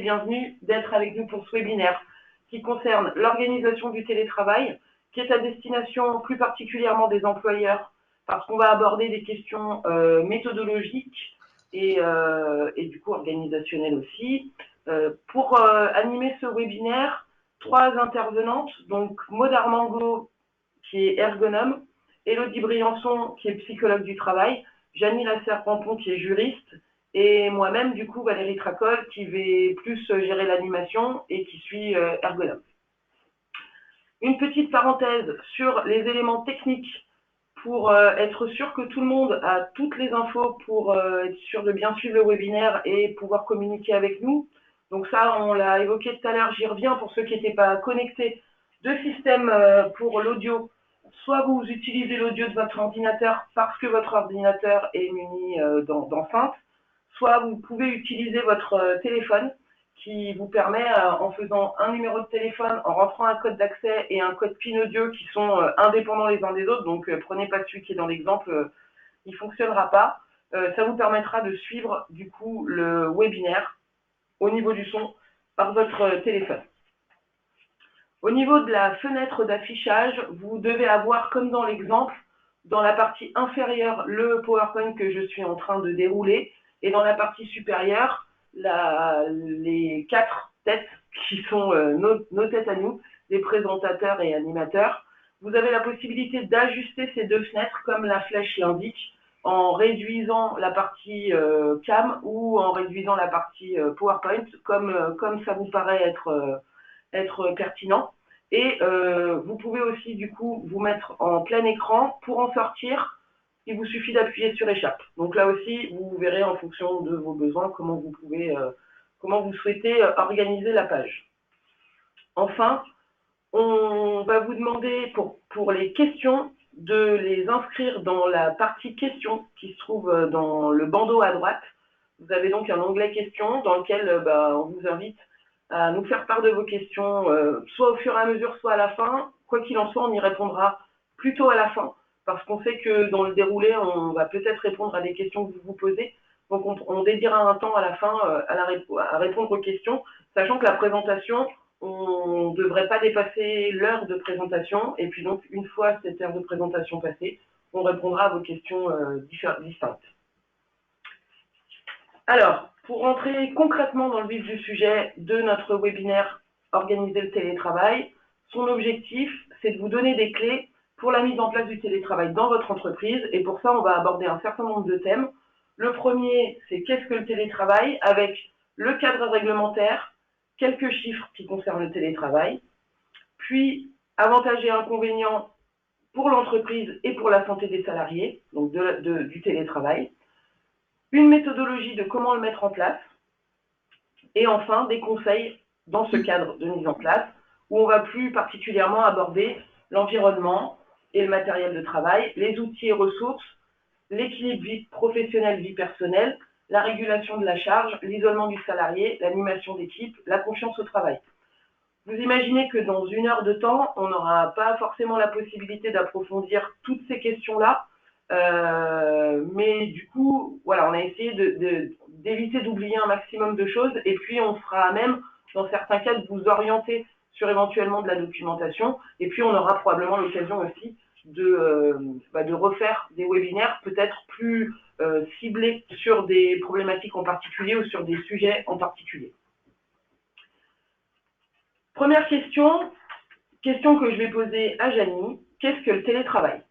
bienvenue d'être avec nous pour ce webinaire qui concerne l'organisation du télétravail, qui est à destination plus particulièrement des employeurs, parce qu'on va aborder des questions méthodologiques et du coup organisationnelles aussi. Pour animer ce webinaire, 3 intervenantes, donc Maud Armango, qui est ergonome, Élodie Briançon, qui est psychologue du travail, Janie Lasserre-Pampon, qui est juriste, et moi-même, du coup, Valérie Tracol, qui vais plus gérer l'animation et qui suis ergonome. Une petite parenthèse sur les éléments techniques pour être sûr que tout le monde a toutes les infos pour être sûr de bien suivre le webinaire et pouvoir communiquer avec nous. Donc ça, on l'a évoqué tout à l'heure, j'y reviens pour ceux qui n'étaient pas connectés. 2 systèmes pour l'audio. Soit vous utilisez l'audio de votre ordinateur parce que votre ordinateur est muni d'enceinte, soit vous pouvez utiliser votre téléphone qui vous permet, en faisant un numéro de téléphone, en rentrant un code d'accès et un code PIN audio qui sont indépendants les uns des autres, donc prenez pas celui qui est dans l'exemple, il ne fonctionnera pas. Ça vous permettra de suivre du coup le webinaire au niveau du son par votre téléphone. Au niveau de la fenêtre d'affichage, vous devez avoir, comme dans l'exemple, dans la partie inférieure, le PowerPoint que je suis en train de dérouler, et dans la partie supérieure, les 4 têtes qui sont nos têtes à nous, des présentateurs et animateurs. Vous avez la possibilité d'ajuster ces 2 fenêtres comme la flèche l'indique, en réduisant la partie cam ou en réduisant la partie PowerPoint, comme ça vous paraît être pertinent. Et vous pouvez aussi du coup vous mettre en plein écran. Pour en sortir, il vous suffit d'appuyer sur échappe. Donc là aussi, vous verrez en fonction de vos besoins comment vous souhaitez organiser la page. Enfin, on va vous demander pour les questions de les inscrire dans la partie questions qui se trouve dans le bandeau à droite. Vous avez donc un onglet questions dans lequel on vous invite à nous faire part de vos questions, soit au fur et à mesure, soit à la fin. Quoi qu'il en soit, on y répondra plutôt à la fin, parce qu'on sait que dans le déroulé, on va peut-être répondre à des questions que vous vous posez. Donc, on dédiera un temps à la fin à répondre aux questions, sachant que la présentation, on ne devrait pas dépasser l'heure de présentation. Et puis donc, une fois cette heure de présentation passée, on répondra à vos questions distinctes. Alors, pour rentrer concrètement dans le vif du sujet de notre webinaire « Organiser le télétravail », son objectif, c'est de vous donner des clés pour la mise en place du télétravail dans votre entreprise. Et pour ça, on va aborder un certain nombre de thèmes. Le premier, c'est qu'est-ce que le télétravail, avec le cadre réglementaire, quelques chiffres qui concernent le télétravail, puis avantages et inconvénients pour l'entreprise et pour la santé des salariés, donc du télétravail, une méthodologie de comment le mettre en place, et enfin des conseils dans ce cadre de mise en place, où on va plus particulièrement aborder l'environnement et le matériel de travail, les outils et ressources, l'équilibre vie professionnelle, vie personnelle, la régulation de la charge, l'isolement du salarié, l'animation d'équipe, la confiance au travail. Vous imaginez que dans 1 heure de temps, on n'aura pas forcément la possibilité d'approfondir toutes ces questions-là, mais du coup, voilà, on a essayé d'éviter d'oublier un maximum de choses, et puis on sera à même, dans certains cas, de vous orienter sur éventuellement de la documentation, et puis on aura probablement l'occasion aussi de refaire des webinaires peut-être plus ciblés sur des problématiques en particulier ou sur des sujets en particulier. Première question que je vais poser à Janie, qu'est-ce que le télétravail ?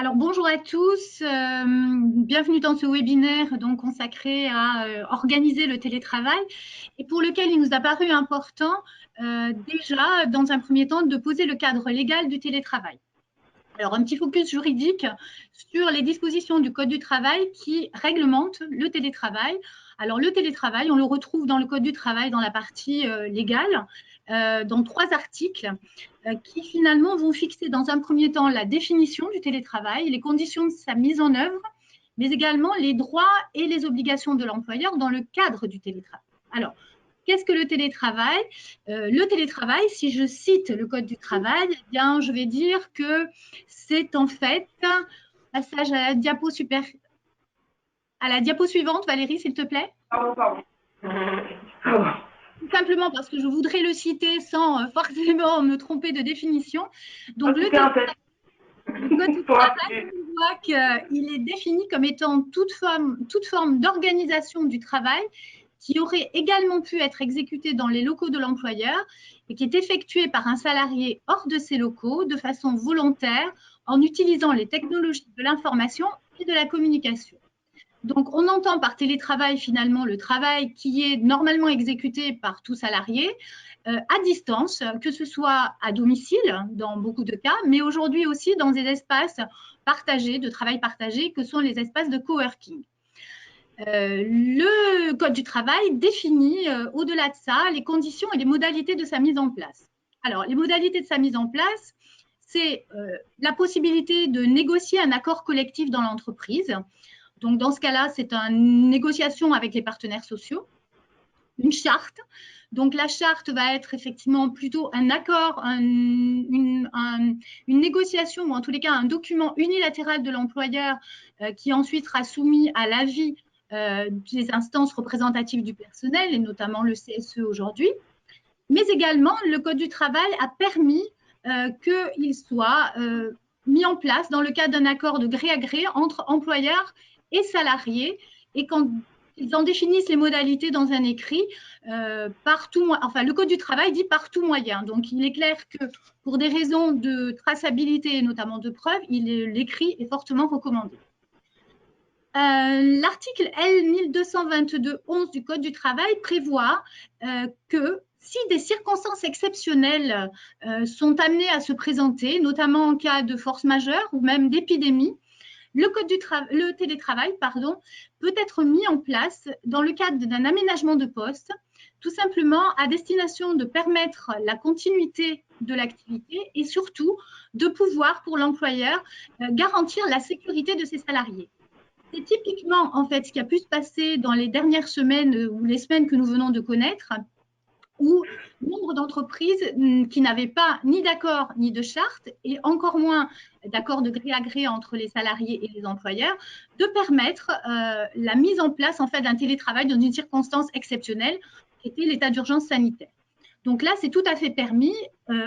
Alors bonjour à tous, bienvenue dans ce webinaire donc consacré à organiser le télétravail et pour lequel il nous a paru important déjà dans un premier temps de poser le cadre légal du télétravail. Alors un petit focus juridique sur les dispositions du Code du travail qui réglementent le télétravail. Alors le télétravail, on le retrouve dans le Code du travail dans la partie légale, dans 3 articles qui finalement vont fixer dans un premier temps la définition du télétravail, les conditions de sa mise en œuvre, mais également les droits et les obligations de l'employeur dans le cadre du télétravail. Alors, qu'est-ce que le télétravail ? Le télétravail, si je cite le Code du travail, eh bien, je vais dire que c'est en fait, passage à la diapo suivante, Valérie, s'il te plaît. Pardon. Pardon. Tout simplement parce que je voudrais le citer sans forcément me tromper de définition. Donc, Tu fais un test le Code du pour travail appuyer. voit qu'il est défini comme étant toute forme d'organisation du travail qui aurait également pu être exécutée dans les locaux de l'employeur et qui est effectuée par un salarié hors de ces locaux de façon volontaire en utilisant les technologies de l'information et de la communication. Donc, on entend par télétravail finalement le travail qui est normalement exécuté par tout salarié à distance, que ce soit à domicile dans beaucoup de cas, mais aujourd'hui aussi dans des espaces partagés, de travail partagé, que sont les espaces de coworking. Le Code du travail définit au-delà de ça les conditions et les modalités de sa mise en place. Alors, les modalités de sa mise en place, c'est la possibilité de négocier un accord collectif dans l'entreprise. Donc, dans ce cas-là, c'est une négociation avec les partenaires sociaux, une charte. Donc, la charte va être effectivement plutôt un accord, une négociation ou en tous les cas un document unilatéral de l'employeur qui ensuite sera soumis à l'avis des instances représentatives du personnel et notamment le CSE aujourd'hui. Mais également, le Code du travail a permis qu'il soit mis en place dans le cadre d'un accord de gré à gré entre employeurs et salariés et quand ils en définissent les modalités dans un écrit, le Code du travail dit par tout moyen. Donc, il est clair que pour des raisons de traçabilité et notamment de preuve, l'écrit est fortement recommandé. L'article L 1222-11 du Code du travail prévoit que si des circonstances exceptionnelles sont amenées à se présenter, notamment en cas de force majeure ou même d'épidémie, le télétravail peut être mis en place dans le cadre d'un aménagement de poste, tout simplement à destination de permettre la continuité de l'activité et surtout de pouvoir, pour l'employeur, garantir la sécurité de ses salariés. C'est typiquement en fait ce qui a pu se passer dans les dernières semaines ou les semaines que nous venons de connaître, où nombre d'entreprises qui n'avaient pas ni d'accord ni de charte, et encore moins d'accord de gré à gré entre les salariés et les employeurs, de permettre la mise en place en fait d'un télétravail dans une circonstance exceptionnelle qui était l'état d'urgence sanitaire. Donc là, c'est tout à fait permis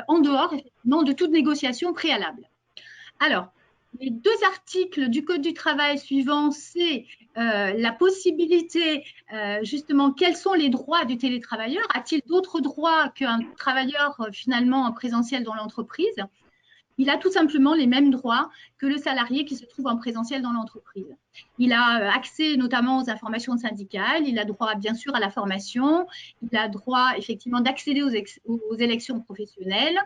en dehors effectivement de toute négociation préalable. Alors, les deux articles du Code du travail suivants, c'est la possibilité, justement, quels sont les droits du télétravailleur? A-t-il d'autres droits qu'un travailleur finalement en présentiel dans l'entreprise? Il a tout simplement les mêmes droits que le salarié qui se trouve en présentiel dans l'entreprise. Il a accès notamment aux informations syndicales, il a droit bien sûr à la formation, il a droit effectivement d'accéder aux élections professionnelles,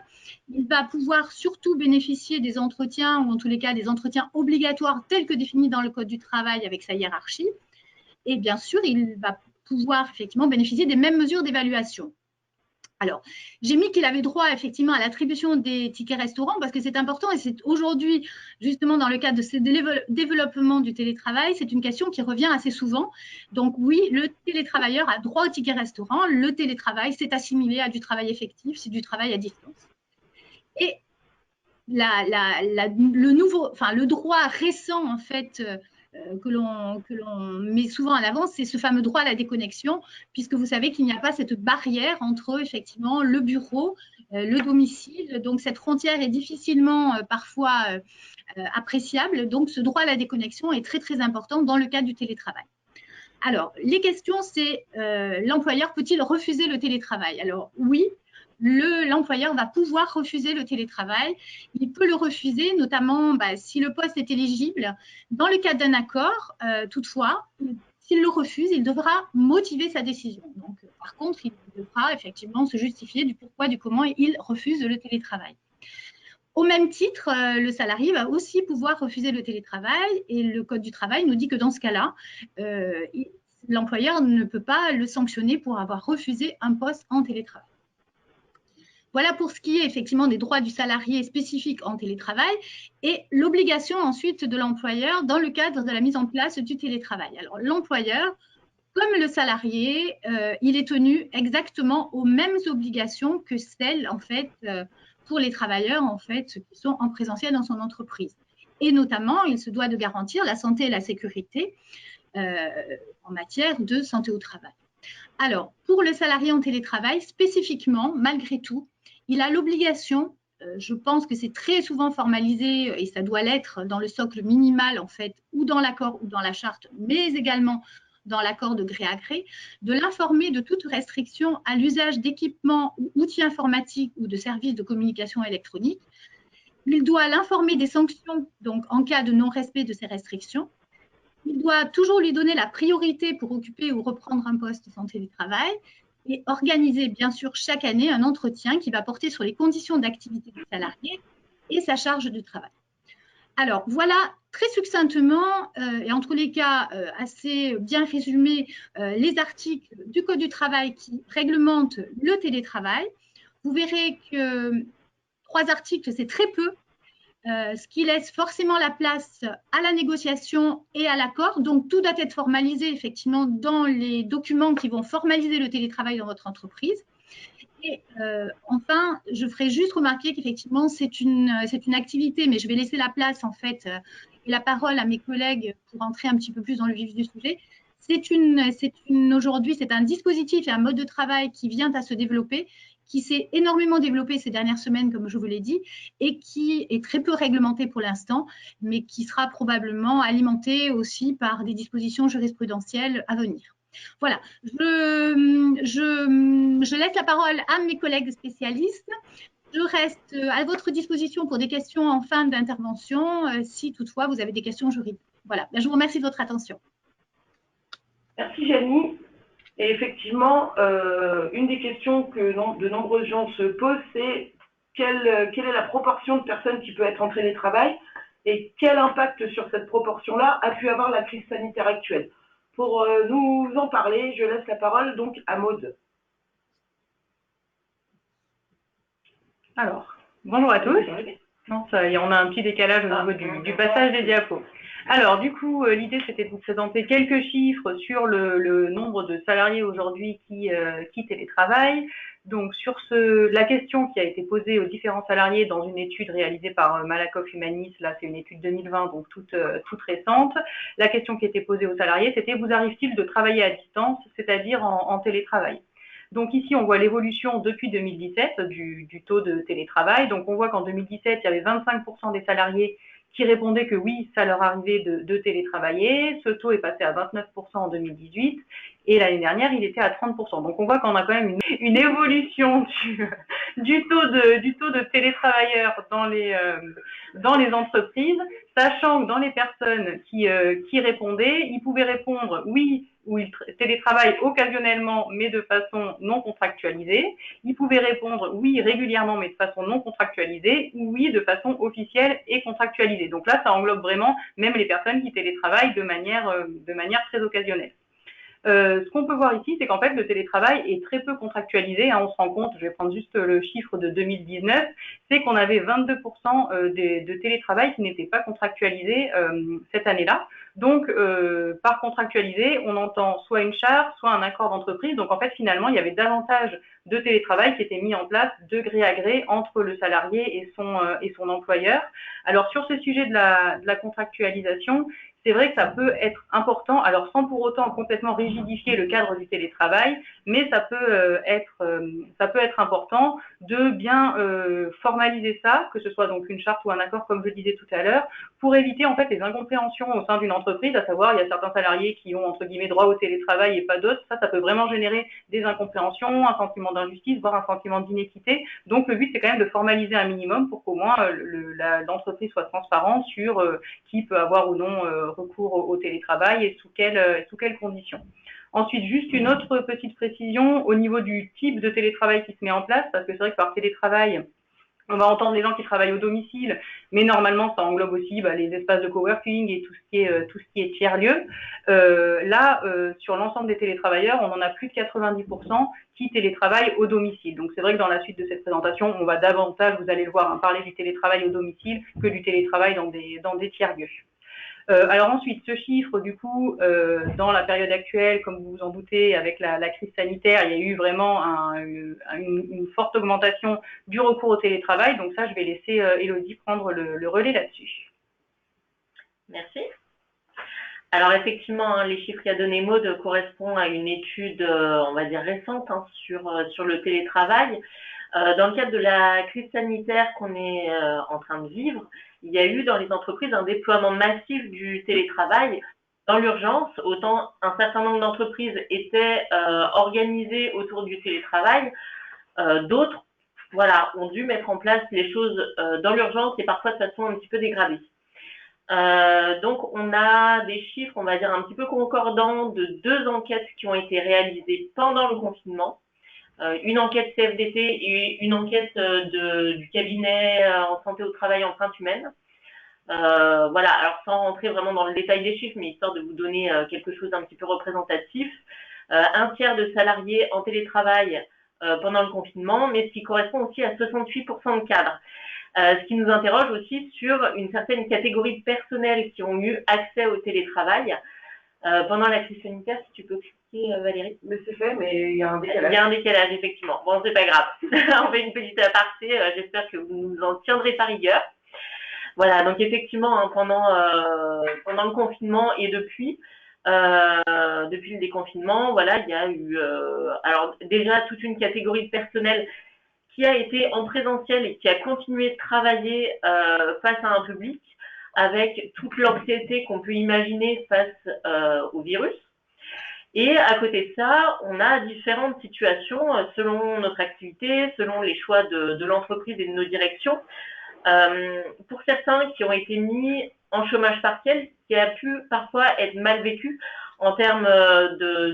il va pouvoir surtout bénéficier des entretiens ou en tous les cas des entretiens obligatoires tels que définis dans le Code du travail avec sa hiérarchie et bien sûr il va pouvoir effectivement bénéficier des mêmes mesures d'évaluation. Alors, j'ai mis qu'il avait droit effectivement à l'attribution des tickets restaurants parce que c'est important et c'est aujourd'hui, justement, dans le cadre de ce développement du télétravail, c'est une question qui revient assez souvent. Donc oui, le télétravailleur a droit au ticket restaurant. Le télétravail, c'est assimilé à du travail effectif, c'est du travail à distance. Et le droit récent, en fait, que l'on met souvent en avant, c'est ce fameux droit à la déconnexion, puisque vous savez qu'il n'y a pas cette barrière entre effectivement le bureau, le domicile. Donc cette frontière est difficilement parfois appréciable. Donc ce droit à la déconnexion est très très important dans le cadre du télétravail. Alors les questions, c'est l'employeur peut-il refuser le télétravail? Alors oui. L'employeur va pouvoir refuser le télétravail. Il peut le refuser, notamment si le poste est éligible. Dans le cadre d'un accord, toutefois, s'il le refuse, il devra motiver sa décision. Donc, par contre, il devra effectivement se justifier du pourquoi, du comment il refuse le télétravail. Au même titre, le salarié va aussi pouvoir refuser le télétravail et le Code du travail nous dit que dans ce cas-là, l'employeur ne peut pas le sanctionner pour avoir refusé un poste en télétravail. Voilà pour ce qui est effectivement des droits du salarié spécifiques en télétravail et l'obligation ensuite de l'employeur dans le cadre de la mise en place du télétravail. Alors l'employeur, comme le salarié, il est tenu exactement aux mêmes obligations que celles en fait pour les travailleurs en fait qui sont en présentiel dans son entreprise. Et notamment, il se doit de garantir la santé et la sécurité en matière de santé au travail. Alors, pour le salarié en télétravail, spécifiquement, malgré tout, il a l'obligation, je pense que c'est très souvent formalisé et ça doit l'être dans le socle minimal en fait, ou dans l'accord ou dans la charte, mais également dans l'accord de gré à gré, de l'informer de toute restriction à l'usage d'équipements ou outils informatiques ou de services de communication électronique. Il doit l'informer des sanctions donc en cas de non-respect de ces restrictions. Il doit toujours lui donner la priorité pour occuper ou reprendre un poste sans télétravail et organiser, bien sûr, chaque année un entretien qui va porter sur les conditions d'activité du salarié et sa charge de travail. Alors, voilà très succinctement et en tous les cas assez bien résumé les articles du Code du travail qui réglementent le télétravail. Vous verrez que 3 articles, c'est très peu, ce qui laisse forcément la place à la négociation et à l'accord. Donc, tout doit être formalisé effectivement dans les documents qui vont formaliser le télétravail dans votre entreprise. Et enfin, je ferai juste remarquer qu'effectivement, c'est une activité, mais je vais laisser la place en fait et la parole à mes collègues pour entrer un petit peu plus dans le vif du sujet. Aujourd'hui, c'est un dispositif et un mode de travail qui vient à se développer, qui s'est énormément développé ces dernières semaines, comme je vous l'ai dit, et qui est très peu réglementé pour l'instant, mais qui sera probablement alimenté aussi par des dispositions jurisprudentielles à venir. Voilà, je laisse la parole à mes collègues spécialistes. Je reste à votre disposition pour des questions en fin d'intervention, si toutefois vous avez des questions juridiques. Voilà, je vous remercie de votre attention. Merci Janie. Et effectivement, une des questions que de nombreux gens se posent, c'est quelle est la proportion de personnes qui peut être en télétravail et quel impact sur cette proportion-là a pu avoir la crise sanitaire actuelle. Pour nous en parler, je laisse la parole donc à Maude. Alors, bonjour à tous. Non, on a un petit décalage au niveau du passage des diapos. Alors, du coup, l'idée, c'était de vous présenter quelques chiffres sur le nombre de salariés aujourd'hui qui télétravaillent. Donc, sur la question qui a été posée aux différents salariés dans une étude réalisée par Malakoff Humanis, là, c'est une étude 2020, donc toute récente. La question qui était posée aux salariés, c'était: vous arrive-t-il de travailler à distance, c'est-à-dire en télétravail? Donc ici, on voit l'évolution depuis 2017 du taux de télétravail. Donc on voit qu'en 2017, il y avait 25% des salariés qui répondaient que oui, ça leur arrivait de télétravailler. Ce taux est passé à 29% en 2018 et l'année dernière, il était à 30%. Donc on voit qu'on a quand même une évolution du taux de télétravailleurs dans les entreprises, sachant que dans les personnes qui répondaient, ils pouvaient répondre oui, où ils télétravaillent occasionnellement, mais de façon non contractualisée. Ils pouvaient répondre oui régulièrement, mais de façon non contractualisée, ou oui de façon officielle et contractualisée. Donc là, ça englobe vraiment même les personnes qui télétravaillent de manière très occasionnelle. Ce qu'on peut voir ici, c'est qu'en fait, le télétravail est très peu contractualisé. On se rend compte, je vais prendre juste le chiffre de 2019, c'est qu'on avait 22% de télétravail qui n'était pas contractualisé cette année-là. Donc, par contractualisé, on entend soit une charte, soit un accord d'entreprise. Donc, en fait, finalement, il y avait davantage de télétravail qui était mis en place de gré à gré entre le salarié et son employeur. Alors, sur ce sujet de la contractualisation, c'est vrai que ça peut être important, alors sans pour autant complètement rigidifier le cadre du télétravail, mais ça peut être important de bien formaliser ça, que ce soit donc une charte ou un accord, comme je le disais tout à l'heure, pour éviter en fait les incompréhensions au sein d'une entreprise, à savoir il y a certains salariés qui ont entre guillemets droit au télétravail et pas d'autres. Ça peut vraiment générer des incompréhensions, un sentiment d'injustice, voire un sentiment d'inéquité. Donc le but c'est quand même de formaliser un minimum pour qu'au moins l'entreprise soit transparente sur qui peut avoir ou non recours au télétravail et sous quelles conditions. Ensuite, juste une autre petite précision au niveau du type de télétravail qui se met en place, parce que c'est vrai que par télétravail, on va entendre les gens qui travaillent au domicile, mais normalement, ça englobe aussi les espaces de coworking et tout ce qui est tiers-lieu. Sur l'ensemble des télétravailleurs, on en a plus de 90% qui télétravaillent au domicile. Donc, c'est vrai que dans la suite de cette présentation, on va davantage, vous allez le voir, parler du télétravail au domicile que du télétravail dans des tiers-lieux. Alors ensuite, ce chiffre, du coup, dans la période actuelle, comme vous vous en doutez, avec la crise sanitaire, il y a eu vraiment une forte augmentation du recours au télétravail. Donc ça, je vais laisser Élodie prendre le relais là-dessus. Merci. Alors effectivement, hein, les chiffres qu'a donné Maud correspondent à une étude, on va dire récente, hein, sur le télétravail. Dans le cadre de la crise sanitaire qu'on est en train de vivre, il y a eu dans les entreprises un déploiement massif du télétravail. Dans l'urgence, autant un certain nombre d'entreprises étaient organisées autour du télétravail, d'autres, voilà, ont dû mettre en place les choses dans l'urgence et parfois de façon un petit peu dégradée. Donc, on a des chiffres, on va dire, un petit peu concordants de 2 enquêtes qui ont été réalisées pendant le confinement. Une enquête CFDT et une enquête du cabinet en santé au travail empreinte humaine. Voilà, alors sans rentrer vraiment dans le détail des chiffres, mais histoire de vous donner quelque chose d'un petit peu représentatif. Un tiers de salariés en télétravail pendant le confinement, mais ce qui correspond aussi à 68% de cadres. Ce qui nous interroge aussi sur une certaine catégorie de personnel qui ont eu accès au télétravail pendant la crise sanitaire. Si tu peux expliquer, Valérie. Mais c'est fait, mais il y a un décalage. Il y a un décalage, effectivement. Bon, c'est pas grave. On fait une petite aparté. J'espère que vous nous en tiendrez par rigueur. Voilà, donc effectivement, hein, pendant le confinement et depuis le déconfinement, voilà, il y a eu alors déjà toute une catégorie de personnel qui a été en présentiel et qui a continué de travailler face à un public avec toute l'anxiété qu'on peut imaginer face au virus. Et à côté de ça, on a différentes situations selon notre activité, selon les choix de l'entreprise et de nos directions. Pour certains qui ont été mis en chômage partiel, qui a pu parfois être mal vécu en termes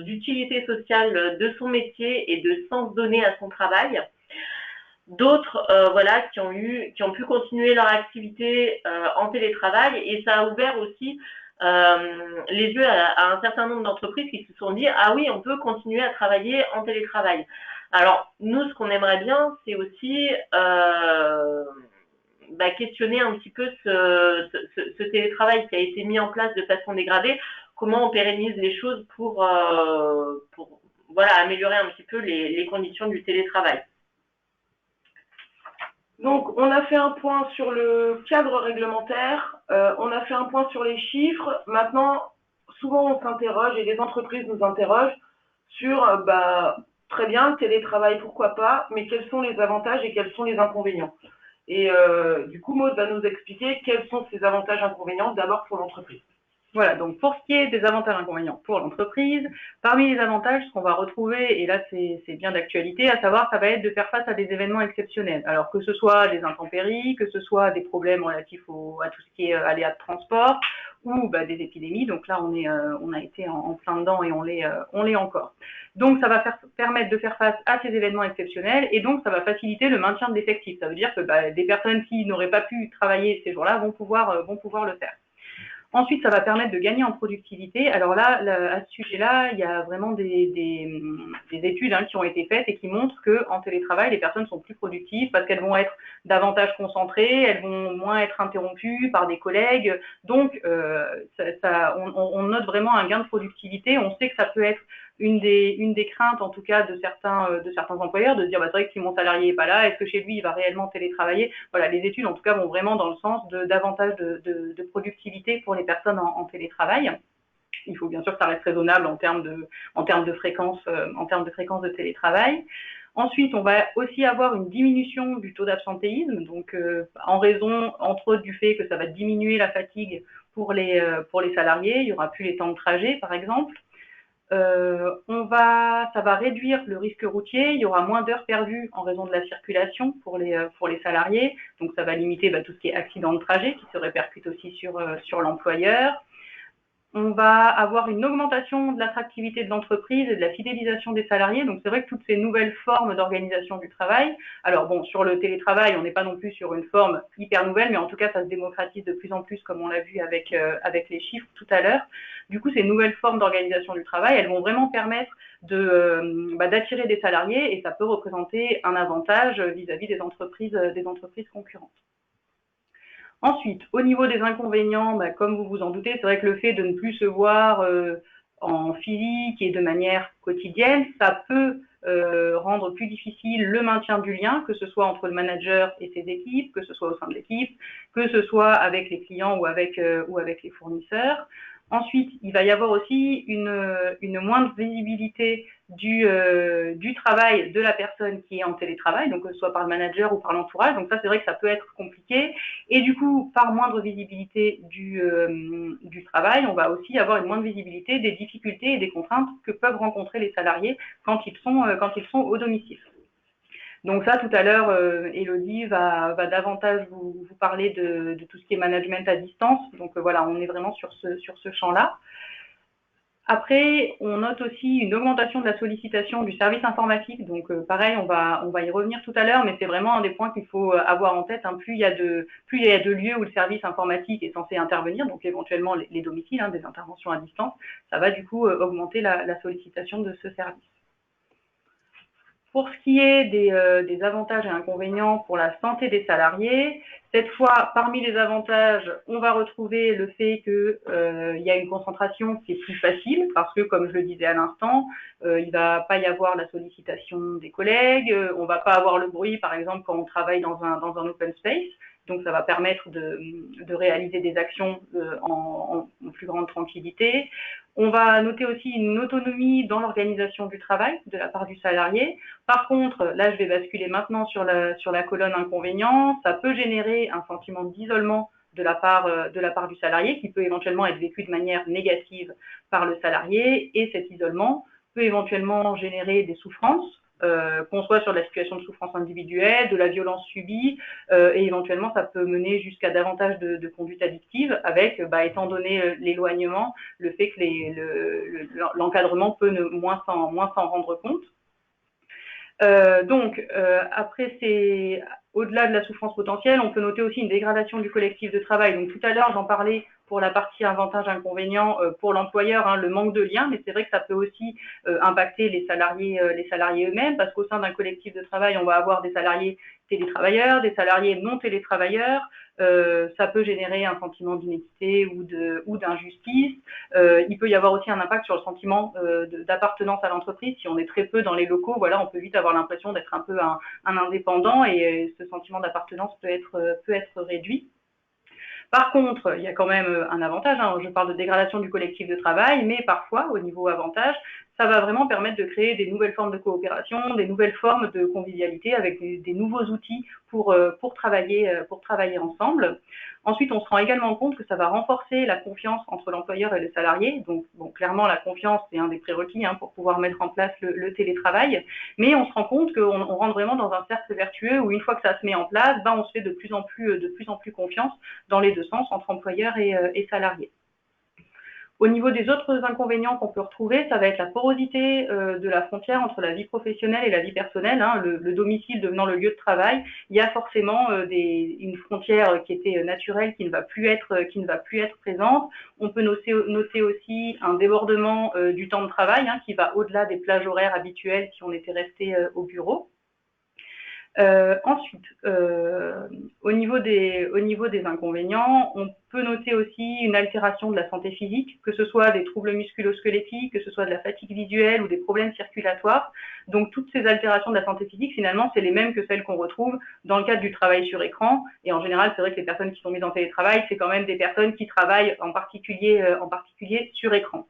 d'utilité sociale de son métier et de sens donné à son travail. D'autres, voilà, qui ont pu continuer leur activité en télétravail, et ça a ouvert aussi les yeux à un certain nombre d'entreprises qui se sont dit « Ah oui, on peut continuer à travailler en télétravail ». Alors, nous, ce qu'on aimerait bien, c'est aussi questionner un petit peu ce télétravail qui a été mis en place de façon dégradée. Comment on pérennise les choses pour voilà, améliorer un petit peu les conditions du télétravail. Donc, on a fait un point sur le cadre réglementaire, on a fait un point sur les chiffres. Maintenant, souvent, on s'interroge et les entreprises nous interrogent sur, très bien, le télétravail, pourquoi pas, mais quels sont les avantages et quels sont les inconvénients. Et du coup, Maud va nous expliquer quels sont ces avantages et inconvénients d'abord pour l'entreprise. Voilà, donc pour ce qui est des avantages et inconvénients pour l'entreprise, parmi les avantages, ce qu'on va retrouver, et là c'est bien d'actualité, à savoir ça va être de faire face à des événements exceptionnels. Alors que ce soit des intempéries, que ce soit des problèmes relatifs à tout ce qui est aléas de transport, ou des épidémies. Donc là on a été en plein dedans et on l'est encore. Donc ça va permettre de faire face à ces événements exceptionnels, et donc ça va faciliter le maintien de l'effectif. Ça veut dire que des personnes qui n'auraient pas pu travailler ces jours-là vont pouvoir le faire. Ensuite, ça va permettre de gagner en productivité. Alors là, à ce sujet-là, il y a vraiment des études qui ont été faites et qui montrent qu'en télétravail, les personnes sont plus productives parce qu'elles vont être davantage concentrées, elles vont moins être interrompues par des collègues. Donc, on note vraiment un gain de productivité. On sait que ça peut être une des craintes, en tout cas, de certains employeurs, de se dire, c'est vrai que si mon salarié n'est pas là, est-ce que chez lui, il va réellement télétravailler? Voilà, les études, en tout cas, vont vraiment dans le sens davantage de productivité pour les personnes en télétravail. Il faut bien sûr que ça reste raisonnable en termes de fréquence de télétravail. Ensuite, on va aussi avoir une diminution du taux d'absentéisme, donc en raison, entre autres, du fait que ça va diminuer la fatigue pour les salariés. Il n'y aura plus les temps de trajet, par exemple. Ça va réduire le risque routier, il y aura moins d'heures perdues en raison de la circulation pour les salariés, donc ça va limiter tout ce qui est accident de trajet qui se répercute aussi sur l'employeur. On va avoir une augmentation de l'attractivité de l'entreprise et de la fidélisation des salariés. Donc, c'est vrai que toutes ces nouvelles formes d'organisation du travail, alors bon, sur le télétravail, on n'est pas non plus sur une forme hyper nouvelle, mais en tout cas, ça se démocratise de plus en plus, comme on l'a vu avec les chiffres tout à l'heure. Du coup, ces nouvelles formes d'organisation du travail, elles vont vraiment permettre d'attirer des salariés, et ça peut représenter un avantage vis-à-vis des entreprises concurrentes. Ensuite, au niveau des inconvénients, comme vous vous en doutez, c'est vrai que le fait de ne plus se voir en physique et de manière quotidienne, ça peut rendre plus difficile le maintien du lien, que ce soit entre le manager et ses équipes, que ce soit au sein de l'équipe, que ce soit avec les clients ou avec les fournisseurs. Ensuite, il va y avoir aussi une moindre visibilité du travail de la personne qui est en télétravail, donc que ce soit par le manager ou par l'entourage. Donc ça, c'est vrai que ça peut être compliqué. Et du coup, par moindre visibilité du travail, on va aussi avoir une moindre visibilité des difficultés et des contraintes que peuvent rencontrer les salariés quand ils sont au domicile. Donc ça, tout à l'heure, Élodie va davantage vous parler de tout ce qui est management à distance. Donc voilà, on est vraiment sur ce champ-là. Après, on note aussi une augmentation de la sollicitation du service informatique. Donc pareil, on va y revenir tout à l'heure, mais c'est vraiment un des points qu'il faut avoir en tête. Hein. Plus il y a de lieux où le service informatique est censé intervenir, donc éventuellement les domiciles, hein, des interventions à distance, ça va du coup augmenter la sollicitation de ce service. Pour ce qui est des avantages et inconvénients pour la santé des salariés, cette fois, parmi les avantages, on va retrouver le fait qu'il y a une concentration qui est plus facile parce que, comme je le disais à l'instant, il ne va pas y avoir la sollicitation des collègues, on ne va pas avoir le bruit, par exemple, quand on travaille dans un open space. Donc, ça va permettre de réaliser des actions en plus grande tranquillité. On va noter aussi une autonomie dans l'organisation du travail de la part du salarié. Par contre, là, je vais basculer maintenant sur la colonne inconvénients. Ça peut générer un sentiment d'isolement de la part du salarié qui peut éventuellement être vécu de manière négative par le salarié. Et cet isolement peut éventuellement générer des souffrances, qu'on soit sur la situation de souffrance individuelle, de la violence subie, et éventuellement ça peut mener jusqu'à davantage de conduites addictives avec, étant donné l'éloignement, le fait que l'encadrement peut moins s'en rendre compte. Après, au-delà de la souffrance potentielle, on peut noter aussi une dégradation du collectif de travail. Donc tout à l'heure, j'en parlais pour la partie avantage-inconvénient pour l'employeur, hein, le manque de lien, mais c'est vrai que ça peut aussi impacter les salariés eux-mêmes, parce qu'au sein d'un collectif de travail, on va avoir des salariés télétravailleurs, des salariés non télétravailleurs. Ça peut générer un sentiment d'inéquité ou d'injustice. Il peut y avoir aussi un impact sur le sentiment d'appartenance à l'entreprise. Si on est très peu dans les locaux, voilà, on peut vite avoir l'impression d'être un peu un indépendant et ce sentiment d'appartenance peut être réduit. Par contre, il y a quand même un avantage, hein. Je parle de dégradation du collectif de travail, mais parfois, au niveau avantage, ça va vraiment permettre de créer des nouvelles formes de coopération, des nouvelles formes de convivialité avec des nouveaux outils pour travailler ensemble. Ensuite, on se rend également compte que ça va renforcer la confiance entre l'employeur et le salarié. Donc, bon, clairement, la confiance, c'est un des prérequis pour pouvoir mettre en place le télétravail. Mais on se rend compte qu'on rentre vraiment dans un cercle vertueux où une fois que ça se met en place, on se fait de plus en plus confiance dans les deux sens, entre employeur et salarié. Au niveau des autres inconvénients qu'on peut retrouver, ça va être la porosité de la frontière entre la vie professionnelle et la vie personnelle. Hein, le domicile devenant le lieu de travail, il y a forcément une frontière qui était naturelle qui ne va plus être présente. On peut noter aussi un débordement du temps de travail qui va au-delà des plages horaires habituelles si on était resté au bureau. Ensuite, au niveau des inconvénients, on peut noter aussi une altération de la santé physique, que ce soit des troubles musculo-squelettiques, que ce soit de la fatigue visuelle ou des problèmes circulatoires. Donc toutes ces altérations de la santé physique, finalement, c'est les mêmes que celles qu'on retrouve dans le cadre du travail sur écran. Et en général, c'est vrai que les personnes qui sont mises en télétravail, c'est quand même des personnes qui travaillent en particulier sur écran.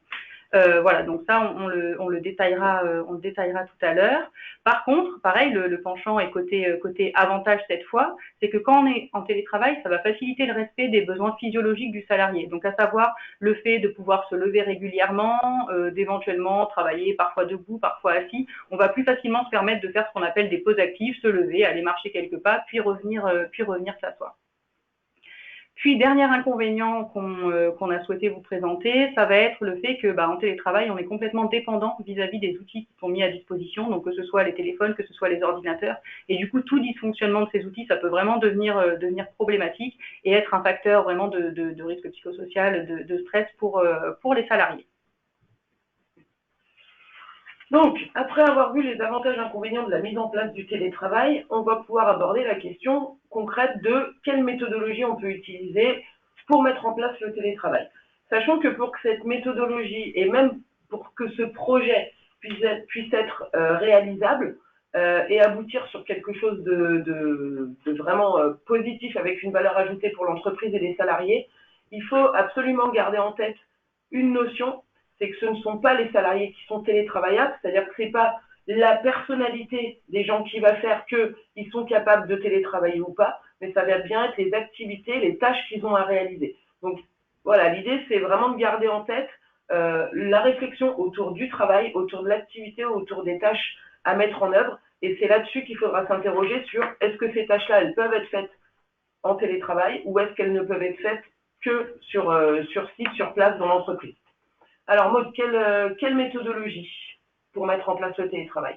Voilà, donc ça, on le détaillera tout à l'heure. Par contre, pareil, le penchant est côté avantage cette fois, c'est que quand on est en télétravail, ça va faciliter le respect des besoins physiologiques du salarié. Donc, à savoir le fait de pouvoir se lever régulièrement, d'éventuellement travailler parfois debout, parfois assis. On va plus facilement se permettre de faire ce qu'on appelle des pauses actives, se lever, aller marcher quelques pas, puis revenir s'asseoir. Puis, dernier inconvénient qu'on a souhaité vous présenter, ça va être le fait que, en télétravail, on est complètement dépendant vis-à-vis des outils qui sont mis à disposition, donc que ce soit les téléphones, que ce soit les ordinateurs. Et du coup, tout dysfonctionnement de ces outils, ça peut vraiment devenir problématique et être un facteur vraiment de risque psychosocial, de stress pour les salariés. Donc, après avoir vu les avantages et inconvénients de la mise en place du télétravail, on va pouvoir aborder la question concrète de quelle méthodologie on peut utiliser pour mettre en place le télétravail. Sachant que pour que cette méthodologie et même pour que ce projet puisse être réalisable et aboutir sur quelque chose de vraiment positif avec une valeur ajoutée pour l'entreprise et les salariés, il faut absolument garder en tête une notion, c'est que ce ne sont pas les salariés qui sont télétravaillables, c'est-à-dire que ce n'est pas la personnalité des gens qui va faire qu'ils sont capables de télétravailler ou pas, mais ça va bien être les activités, les tâches qu'ils ont à réaliser. Donc voilà, l'idée c'est vraiment de garder en tête la réflexion autour du travail, autour de l'activité, autour des tâches à mettre en œuvre, et c'est là-dessus qu'il faudra s'interroger sur est-ce que ces tâches-là, elles peuvent être faites en télétravail ou est-ce qu'elles ne peuvent être faites que sur site, sur place dans l'entreprise. Alors Maud, quelle méthodologie pour mettre en place le télétravail?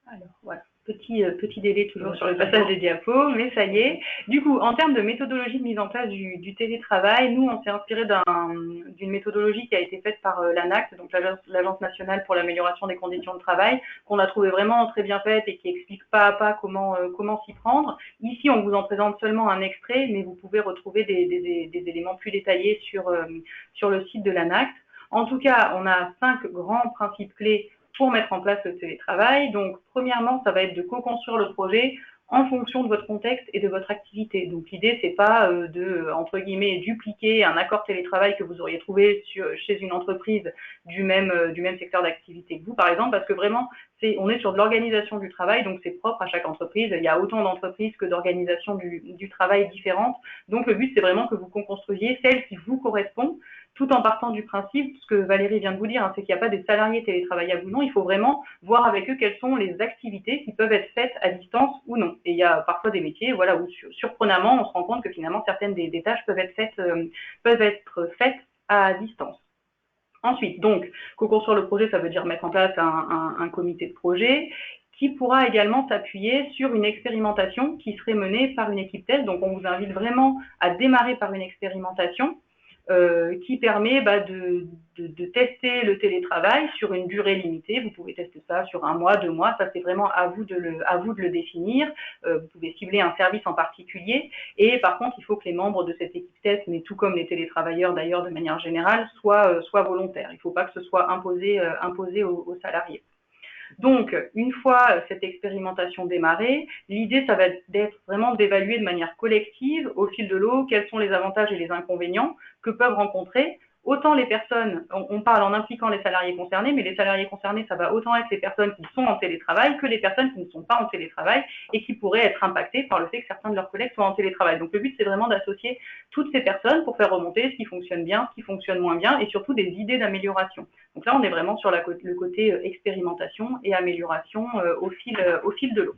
Alors, voilà. Petit délai toujours sur le passage des diapos, mais ça y est. Du coup, en termes de méthodologie de mise en place du télétravail, nous, on s'est inspiré d'une méthodologie qui a été faite par l'ANACT, donc l'Agence nationale pour l'amélioration des conditions de travail, qu'on a trouvé vraiment très bien faite et qui explique pas à pas comment s'y prendre. Ici, on vous en présente seulement un extrait, mais vous pouvez retrouver des éléments plus détaillés sur le site de l'ANACT. En tout cas, on a 5 grands principes clés pour mettre en place le télétravail. Donc, premièrement, ça va être de co-construire le projet en fonction de votre contexte et de votre activité. Donc, l'idée, c'est pas de, entre guillemets, dupliquer un accord télétravail que vous auriez trouvé chez une entreprise du même secteur d'activité que vous, par exemple, parce que vraiment, on est sur de l'organisation du travail, donc c'est propre à chaque entreprise. Il y a autant d'entreprises que d'organisations du travail différentes. Donc, le but, c'est vraiment que vous construisiez celle qui vous correspond, tout en partant du principe, ce que Valérie vient de vous dire, hein, c'est qu'il n'y a pas des salariés télétravaillables ou non, il faut vraiment voir avec eux quelles sont les activités qui peuvent être faites à distance ou non. Et il y a parfois des métiers, voilà, où surprenamment, on se rend compte que finalement, certaines des tâches peuvent être faites à distance. Ensuite, donc, co-construire le projet, ça veut dire mettre en place un comité de projet qui pourra également s'appuyer sur une expérimentation qui serait menée par une équipe test. Donc, on vous invite vraiment à démarrer par une expérimentation qui permet de tester le télétravail sur une durée limitée. Vous pouvez tester ça sur 1 mois, 2 mois, ça c'est vraiment à vous de le définir. Vous pouvez cibler un service en particulier et par contre, il faut que les membres de cette équipe test, mais tout comme les télétravailleurs d'ailleurs de manière générale, soient volontaires. Il ne faut pas que ce soit imposé aux salariés. Donc, une fois cette expérimentation démarrée, l'idée, ça va être vraiment d'évaluer de manière collective, au fil de l'eau, quels sont les avantages et les inconvénients que peuvent rencontrer autant les personnes, on parle en impliquant les salariés concernés, mais les salariés concernés, ça va autant être les personnes qui sont en télétravail que les personnes qui ne sont pas en télétravail et qui pourraient être impactées par le fait que certains de leurs collègues soient en télétravail. Donc, le but, c'est vraiment d'associer toutes ces personnes pour faire remonter ce qui fonctionne bien, ce qui fonctionne moins bien et surtout des idées d'amélioration. Donc là, on est vraiment sur le côté expérimentation et amélioration au fil de l'eau.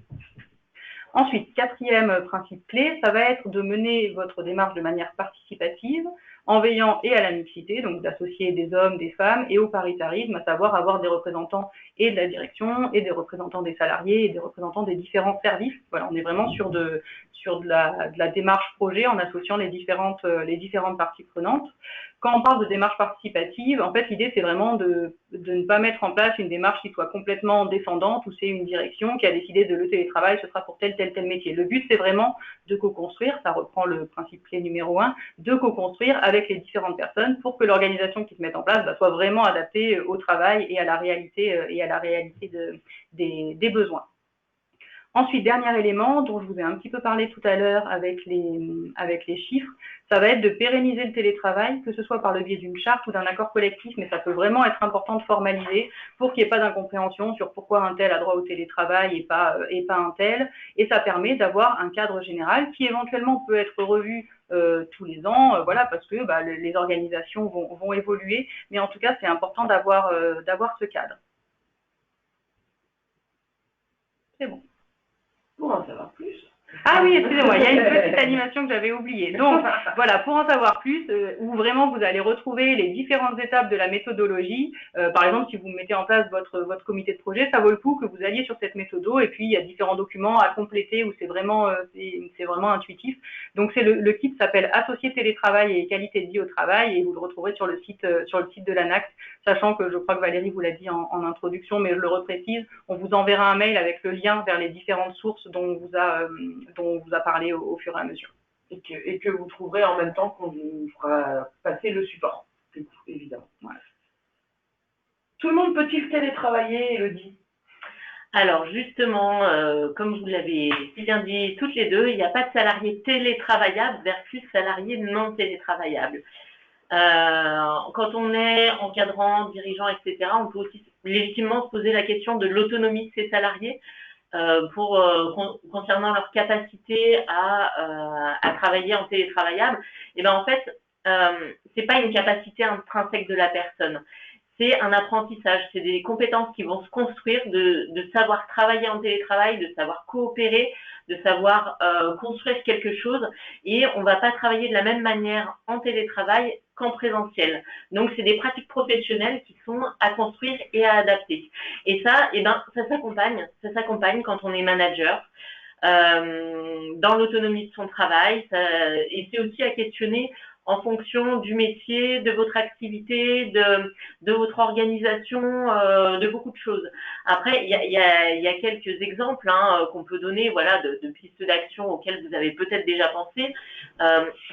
Ensuite, 4e principe clé, ça va être de mener votre démarche de manière participative en veillant et à la mixité, donc d'associer des hommes, des femmes, et au paritarisme, à savoir avoir des représentants et de la direction, et des représentants des salariés, et des représentants des différents services. Voilà, on est vraiment sur de la démarche projet en associant les différentes parties prenantes. Quand on parle de démarche participative, en fait, l'idée, c'est vraiment de ne pas mettre en place une démarche qui soit complètement descendante, où c'est une direction qui a décidé de le télétravail, ce sera pour tel métier. Le but, c'est vraiment de co-construire, ça reprend le principe clé numéro 1, de co-construire avec les différentes personnes pour que l'organisation qui se mette en place soit vraiment adaptée au travail et à la réalité des besoins. Ensuite, dernier élément dont je vous ai un petit peu parlé tout à l'heure avec les chiffres, ça va être de pérenniser le télétravail, que ce soit par le biais d'une charte ou d'un accord collectif, mais ça peut vraiment être important de formaliser pour qu'il n'y ait pas d'incompréhension sur pourquoi un tel a droit au télétravail et pas un tel. Et ça permet d'avoir un cadre général qui éventuellement peut être revu tous les ans, voilà, parce que les organisations vont évoluer, mais en tout cas, c'est important d'avoir ce cadre. C'est bon. Pour en savoir plus. Ah oui, excusez-moi, il y a une petite animation que j'avais oubliée. Donc, voilà, pour en savoir plus, où vraiment vous allez retrouver les différentes étapes de la méthodologie. Par exemple, si vous mettez en place votre comité de projet, ça vaut le coup que vous alliez sur cette méthodo et puis il y a différents documents à compléter où c'est vraiment intuitif. Donc, le kit s'appelle Associer télétravail et qualité de vie au travail et vous le retrouverez sur le site de l'ANACT, sachant que je crois que Valérie vous l'a dit en introduction, mais je le reprécise, on vous enverra un mail avec le lien vers les différentes sources dont on vous a parlé au fur et à mesure. Et que vous trouverez en même temps qu'on vous fera passer le support, évidemment. Voilà. Tout le monde peut-il télétravailler, Elodie? Alors justement, comme vous l'avez si bien dit toutes les deux, il n'y a pas de salariés télétravaillables versus salariés non télétravaillables. Quand on est encadrant, dirigeant, etc., on peut aussi légitimement se poser la question de l'autonomie de ses salariés concernant leur capacité à travailler en télétravaillable. Et ben en fait, c'est pas une capacité intrinsèque de la personne. C'est un apprentissage, c'est des compétences qui vont se construire, de savoir travailler en télétravail, de savoir coopérer, de savoir construire quelque chose. Et on va pas travailler de la même manière en télétravail qu'en présentiel. Donc, c'est des pratiques professionnelles qui sont à construire et à adapter. Et ça, ça s'accompagne quand on est manager, dans l'autonomie de son travail. Et c'est aussi à questionner en fonction du métier, de votre activité, de votre organisation, de beaucoup de choses. Après, il y a quelques exemples qu'on peut donner, voilà, de pistes d'action auxquelles vous avez peut-être déjà pensé.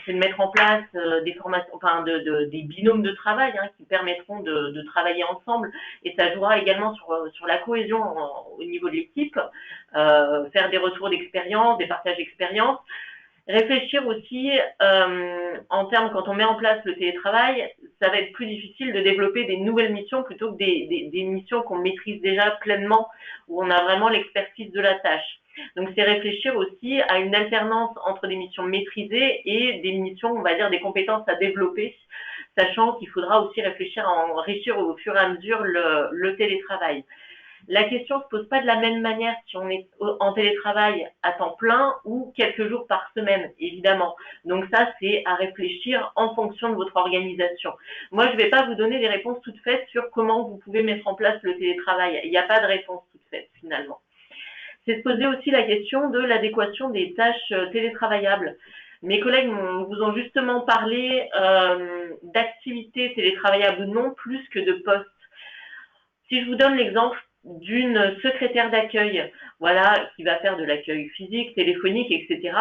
C'est de mettre en place des formations, enfin des binômes de travail qui permettront de travailler ensemble, et ça jouera également sur la cohésion au niveau de l'équipe. Faire des retours d'expérience, des partages d'expérience. Réfléchir aussi en termes, quand on met en place le télétravail, ça va être plus difficile de développer des nouvelles missions plutôt que des missions qu'on maîtrise déjà pleinement, où on a vraiment l'expertise de la tâche. Donc c'est réfléchir aussi à une alternance entre des missions maîtrisées et des missions, on va dire, des compétences à développer, sachant qu'il faudra aussi réfléchir à enrichir au fur et à mesure le télétravail. La question se pose pas de la même manière si on est en télétravail à temps plein ou quelques jours par semaine, évidemment. Donc ça, c'est à réfléchir en fonction de votre organisation. Moi, je vais pas vous donner des réponses toutes faites sur comment vous pouvez mettre en place le télétravail. Il n'y a pas de réponse toute faite, finalement. C'est se poser aussi la question de l'adéquation des tâches télétravaillables. Mes collègues vous ont justement parlé d'activités télétravaillables ou non, plus que de postes. Si je vous donne l'exemple d'une secrétaire d'accueil, voilà, qui va faire de l'accueil physique, téléphonique, etc.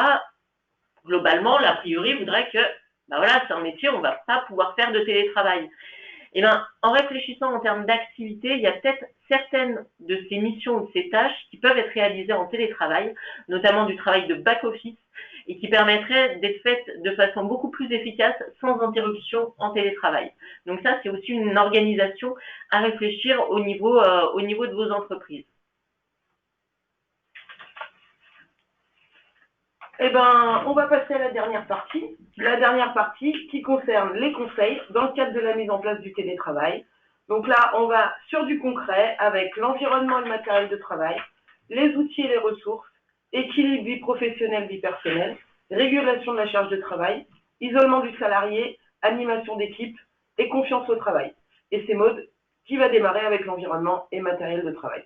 Globalement, l'a priori voudrait que, voilà, c'est un métier, on va pas pouvoir faire de télétravail. Et en réfléchissant en termes d'activité, il y a peut-être certaines de ces missions ou de ces tâches qui peuvent être réalisées en télétravail, notamment du travail de back-office, et qui permettraient d'être faites de façon beaucoup plus efficace, sans interruption en télétravail. Donc ça, c'est aussi une organisation à réfléchir au niveau de vos entreprises. Eh ben, on va passer à la dernière partie qui concerne les conseils dans le cadre de la mise en place du télétravail. Donc là, on va sur du concret avec l'environnement et le matériel de travail, les outils et les ressources, équilibre vie professionnelle, vie personnelle, régulation de la charge de travail, isolement du salarié, animation d'équipe et confiance au travail. Et c'est Maud qui va démarrer avec l'environnement et matériel de travail.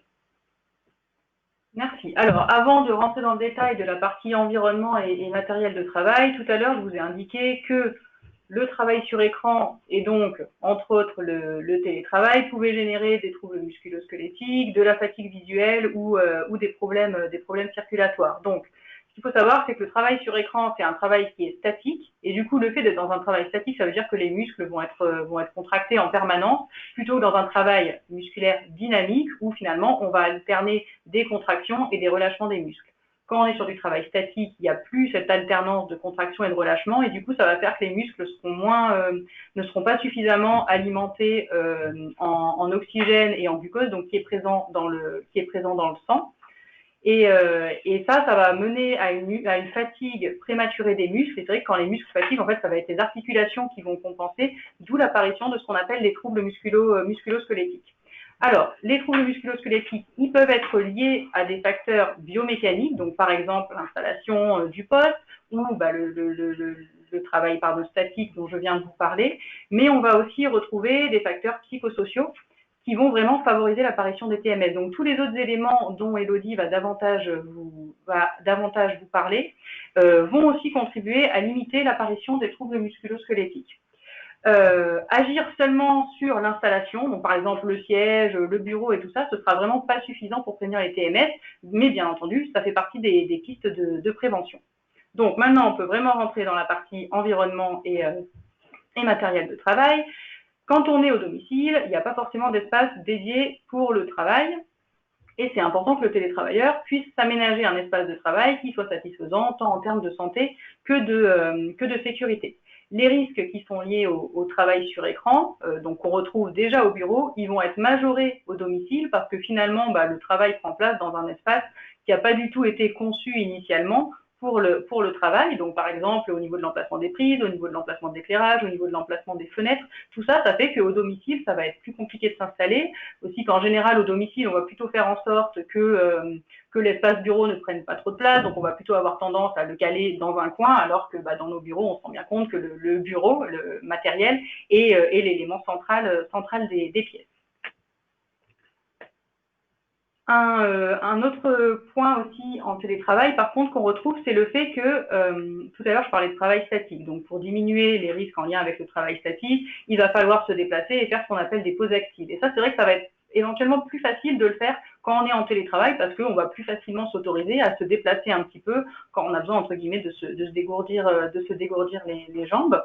Merci. Alors, avant de rentrer dans le détail de la partie environnement et matériel de travail, tout à l'heure, je vous ai indiqué que le travail sur écran et donc, entre autres, le télétravail pouvait générer des troubles musculo-squelettiques, de la fatigue visuelle ou des problèmes circulatoires. Donc, ce qu'il faut savoir, c'est que le travail sur écran, c'est un travail qui est statique, et du coup, le fait d'être dans un travail statique, ça veut dire que les muscles vont être contractés en permanence, plutôt que dans un travail musculaire dynamique, où finalement, on va alterner des contractions et des relâchements des muscles. Quand on est sur du travail statique, il n'y a plus cette alternance de contraction et de relâchement, et du coup, ça va faire que les muscles ne seront pas suffisamment alimentés en oxygène et en glucose, donc qui est présent dans le sang. Et ça va mener à une fatigue prématurée des muscles. Et c'est vrai que quand les muscles fatiguent, en fait, ça va être les articulations qui vont compenser, d'où l'apparition de ce qu'on appelle les troubles musculo-squelettiques. Alors, les troubles musculo-squelettiques, ils peuvent être liés à des facteurs biomécaniques, donc par exemple l'installation du poste ou le travail statique dont je viens de vous parler, mais on va aussi retrouver des facteurs psychosociaux qui vont vraiment favoriser l'apparition des TMS. Donc tous les autres éléments dont Elodie va davantage vous parler vont aussi contribuer à limiter l'apparition des troubles musculo-squelettiques. Agir seulement sur l'installation, donc par exemple le siège, le bureau et tout ça, ce sera vraiment pas suffisant pour prévenir les TMS, mais bien entendu, ça fait partie des pistes de prévention. Donc maintenant, on peut vraiment rentrer dans la partie environnement et matériel de travail. Quand on est au domicile, il n'y a pas forcément d'espace dédié pour le travail, et c'est important que le télétravailleur puisse s'aménager un espace de travail qui soit satisfaisant, tant en termes de santé que de sécurité. les risques qui sont liés au travail sur écran, donc qu'on retrouve déjà au bureau, ils vont être majorés au domicile parce que finalement, le travail prend place dans un espace qui n'a pas du tout été conçu initialement pour le travail. Donc, par exemple, au niveau de l'emplacement des prises, au niveau de l'emplacement de l'éclairage, au niveau de l'emplacement des fenêtres, tout ça, ça fait qu'au domicile, ça va être plus compliqué de s'installer. Aussi qu'en général, au domicile, on va plutôt faire en sorte que l'espace bureau ne prenne pas trop de place. Donc, on va plutôt avoir tendance à le caler dans un coin, alors que dans nos bureaux, on se rend bien compte que le bureau, le matériel, est l'élément central des pièces. Un autre point aussi en télétravail, par contre, qu'on retrouve, c'est le fait que, tout à l'heure, je parlais de travail statique. Donc, pour diminuer les risques en lien avec le travail statique, il va falloir se déplacer et faire ce qu'on appelle des pauses actives. Et ça, c'est vrai que ça va être éventuellement plus facile de le faire quand on est en télétravail parce qu'on va plus facilement s'autoriser à se déplacer un petit peu quand on a besoin, entre guillemets, de se dégourdir les jambes.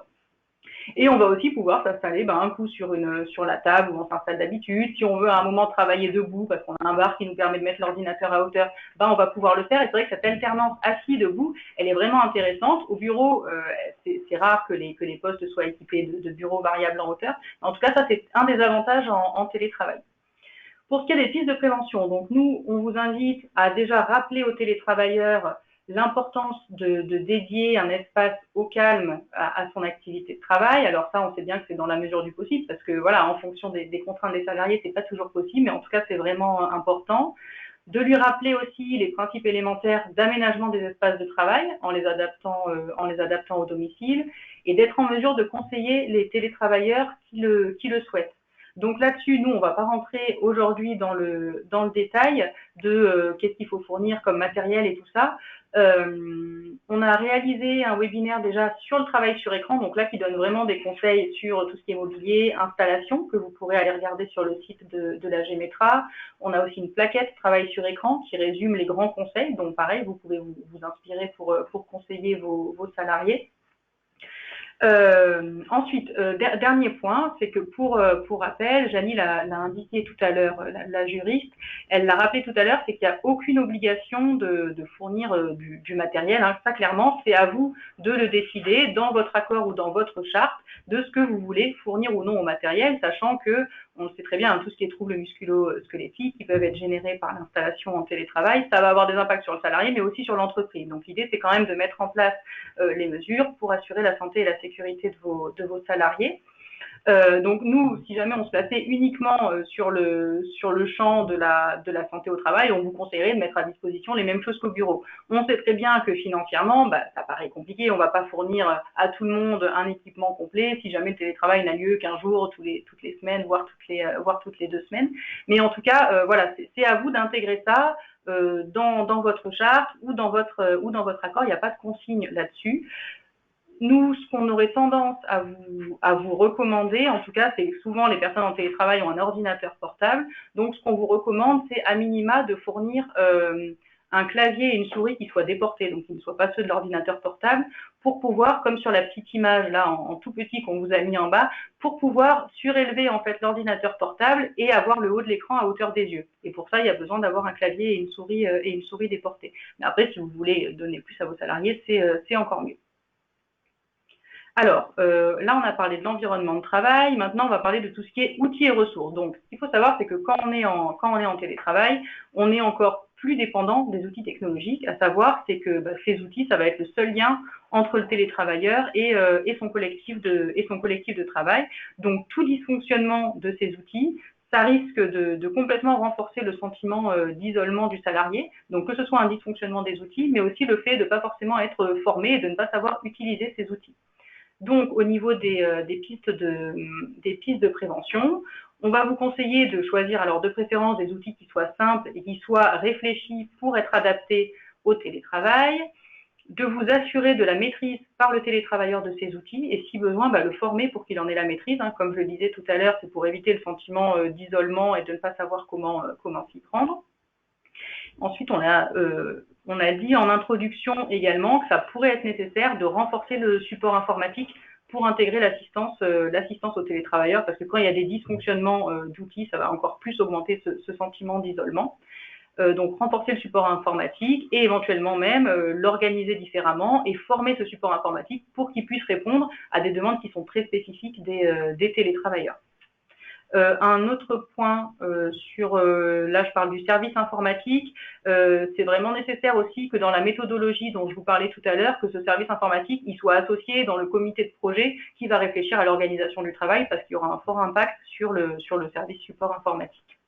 Et on va aussi pouvoir s'installer un coup sur la table où on s'installe d'habitude. Si on veut à un moment travailler debout parce qu'on a un bar qui nous permet de mettre l'ordinateur à hauteur, on va pouvoir le faire. Et c'est vrai que cette alternance assis-debout, elle est vraiment intéressante. Au bureau, c'est rare que les postes soient équipés de bureaux variables en hauteur. En tout cas, ça, c'est un des avantages en télétravail. Pour ce qui est des pistes de prévention, donc nous, on vous invite à déjà rappeler aux télétravailleurs l'importance de dédier un espace au calme à son activité de travail. Alors ça, on sait bien que c'est dans la mesure du possible parce que voilà, en fonction des contraintes des salariés, c'est pas toujours possible, mais en tout cas, c'est vraiment important. De lui rappeler aussi les principes élémentaires d'aménagement des espaces de travail en les adaptant au domicile et d'être en mesure de conseiller les télétravailleurs qui le souhaitent. Donc là-dessus, nous, on ne va pas rentrer aujourd'hui dans le détail de qu'est-ce qu'il faut fournir comme matériel et tout ça. On a réalisé un webinaire déjà sur le travail sur écran, donc là qui donne vraiment des conseils sur tout ce qui est mobilier, installation, que vous pourrez aller regarder sur le site de la Gémetra. On a aussi une plaquette travail sur écran qui résume les grands conseils, donc pareil, vous pouvez vous inspirer pour conseiller vos salariés. Ensuite, dernier point, c'est que pour rappel, Janie l'a indiqué tout à l'heure, la juriste, elle l'a rappelé tout à l'heure, c'est qu'il n'y a aucune obligation de fournir du matériel. Hein. Ça, clairement, c'est à vous de le décider dans votre accord ou dans votre charte de ce que vous voulez fournir ou non au matériel, sachant que on le sait très bien, tout ce qui est troubles musculo-squelettiques qui peuvent être générés par l'installation en télétravail, ça va avoir des impacts sur le salarié, mais aussi sur l'entreprise. Donc l'idée, c'est quand même de mettre en place les mesures pour assurer la santé et la sécurité de vos salariés. Donc nous, si jamais on se plaçait uniquement sur le champ de la santé au travail, on vous conseillerait de mettre à disposition les mêmes choses qu'au bureau. On sait très bien que financièrement, ça paraît compliqué, on ne va pas fournir à tout le monde un équipement complet si jamais le télétravail n'a lieu qu'un jour toutes les semaines, voire toutes les 2 semaines. Mais en tout cas, voilà, c'est à vous d'intégrer ça dans votre charte ou dans votre accord. Il n'y a pas de consigne là-dessus. Nous, ce qu'on aurait tendance à vous recommander, en tout cas, c'est que souvent les personnes en télétravail ont un ordinateur portable. Donc, ce qu'on vous recommande, c'est à minima de fournir un clavier et une souris qui soient déportés, donc qui ne soient pas ceux de l'ordinateur portable, pour pouvoir, comme sur la petite image là en tout petit qu'on vous a mis en bas, pour pouvoir surélever en fait l'ordinateur portable et avoir le haut de l'écran à hauteur des yeux. Et pour ça, il y a besoin d'avoir un clavier et une souris déportés. Mais après, si vous voulez donner plus à vos salariés, c'est encore mieux. Alors, là, on a parlé de l'environnement de travail. Maintenant, on va parler de tout ce qui est outils et ressources. Donc, ce qu'il faut savoir, c'est que quand on est en télétravail, on est encore plus dépendant des outils technologiques. À savoir, c'est que ces outils, ça va être le seul lien entre le télétravailleur et son collectif de travail. Donc, tout dysfonctionnement de ces outils, ça risque de complètement renforcer le sentiment d'isolement du salarié. Donc, que ce soit un dysfonctionnement des outils, mais aussi le fait de ne pas forcément être formé et de ne pas savoir utiliser ces outils. Donc, au niveau des pistes de prévention, on va vous conseiller de choisir alors de préférence des outils qui soient simples et qui soient réfléchis pour être adaptés au télétravail, de vous assurer de la maîtrise par le télétravailleur de ces outils et si besoin, le former pour qu'il en ait la maîtrise. Hein. Comme je le disais tout à l'heure, c'est pour éviter le sentiment d'isolement et de ne pas savoir comment s'y prendre. Ensuite, on a dit en introduction également que ça pourrait être nécessaire de renforcer le support informatique pour intégrer l'assistance aux télétravailleurs, parce que quand il y a des dysfonctionnements d'outils, ça va encore plus augmenter ce sentiment d'isolement. donc renforcer le support informatique et éventuellement même l'organiser différemment et former ce support informatique pour qu'il puisse répondre à des demandes qui sont très spécifiques des télétravailleurs. Un autre point là je parle du service informatique, c'est vraiment nécessaire aussi que dans la méthodologie dont je vous parlais tout à l'heure, que ce service informatique il soit associé dans le comité de projet qui va réfléchir à l'organisation du travail parce qu'il y aura un fort impact sur le service support informatique.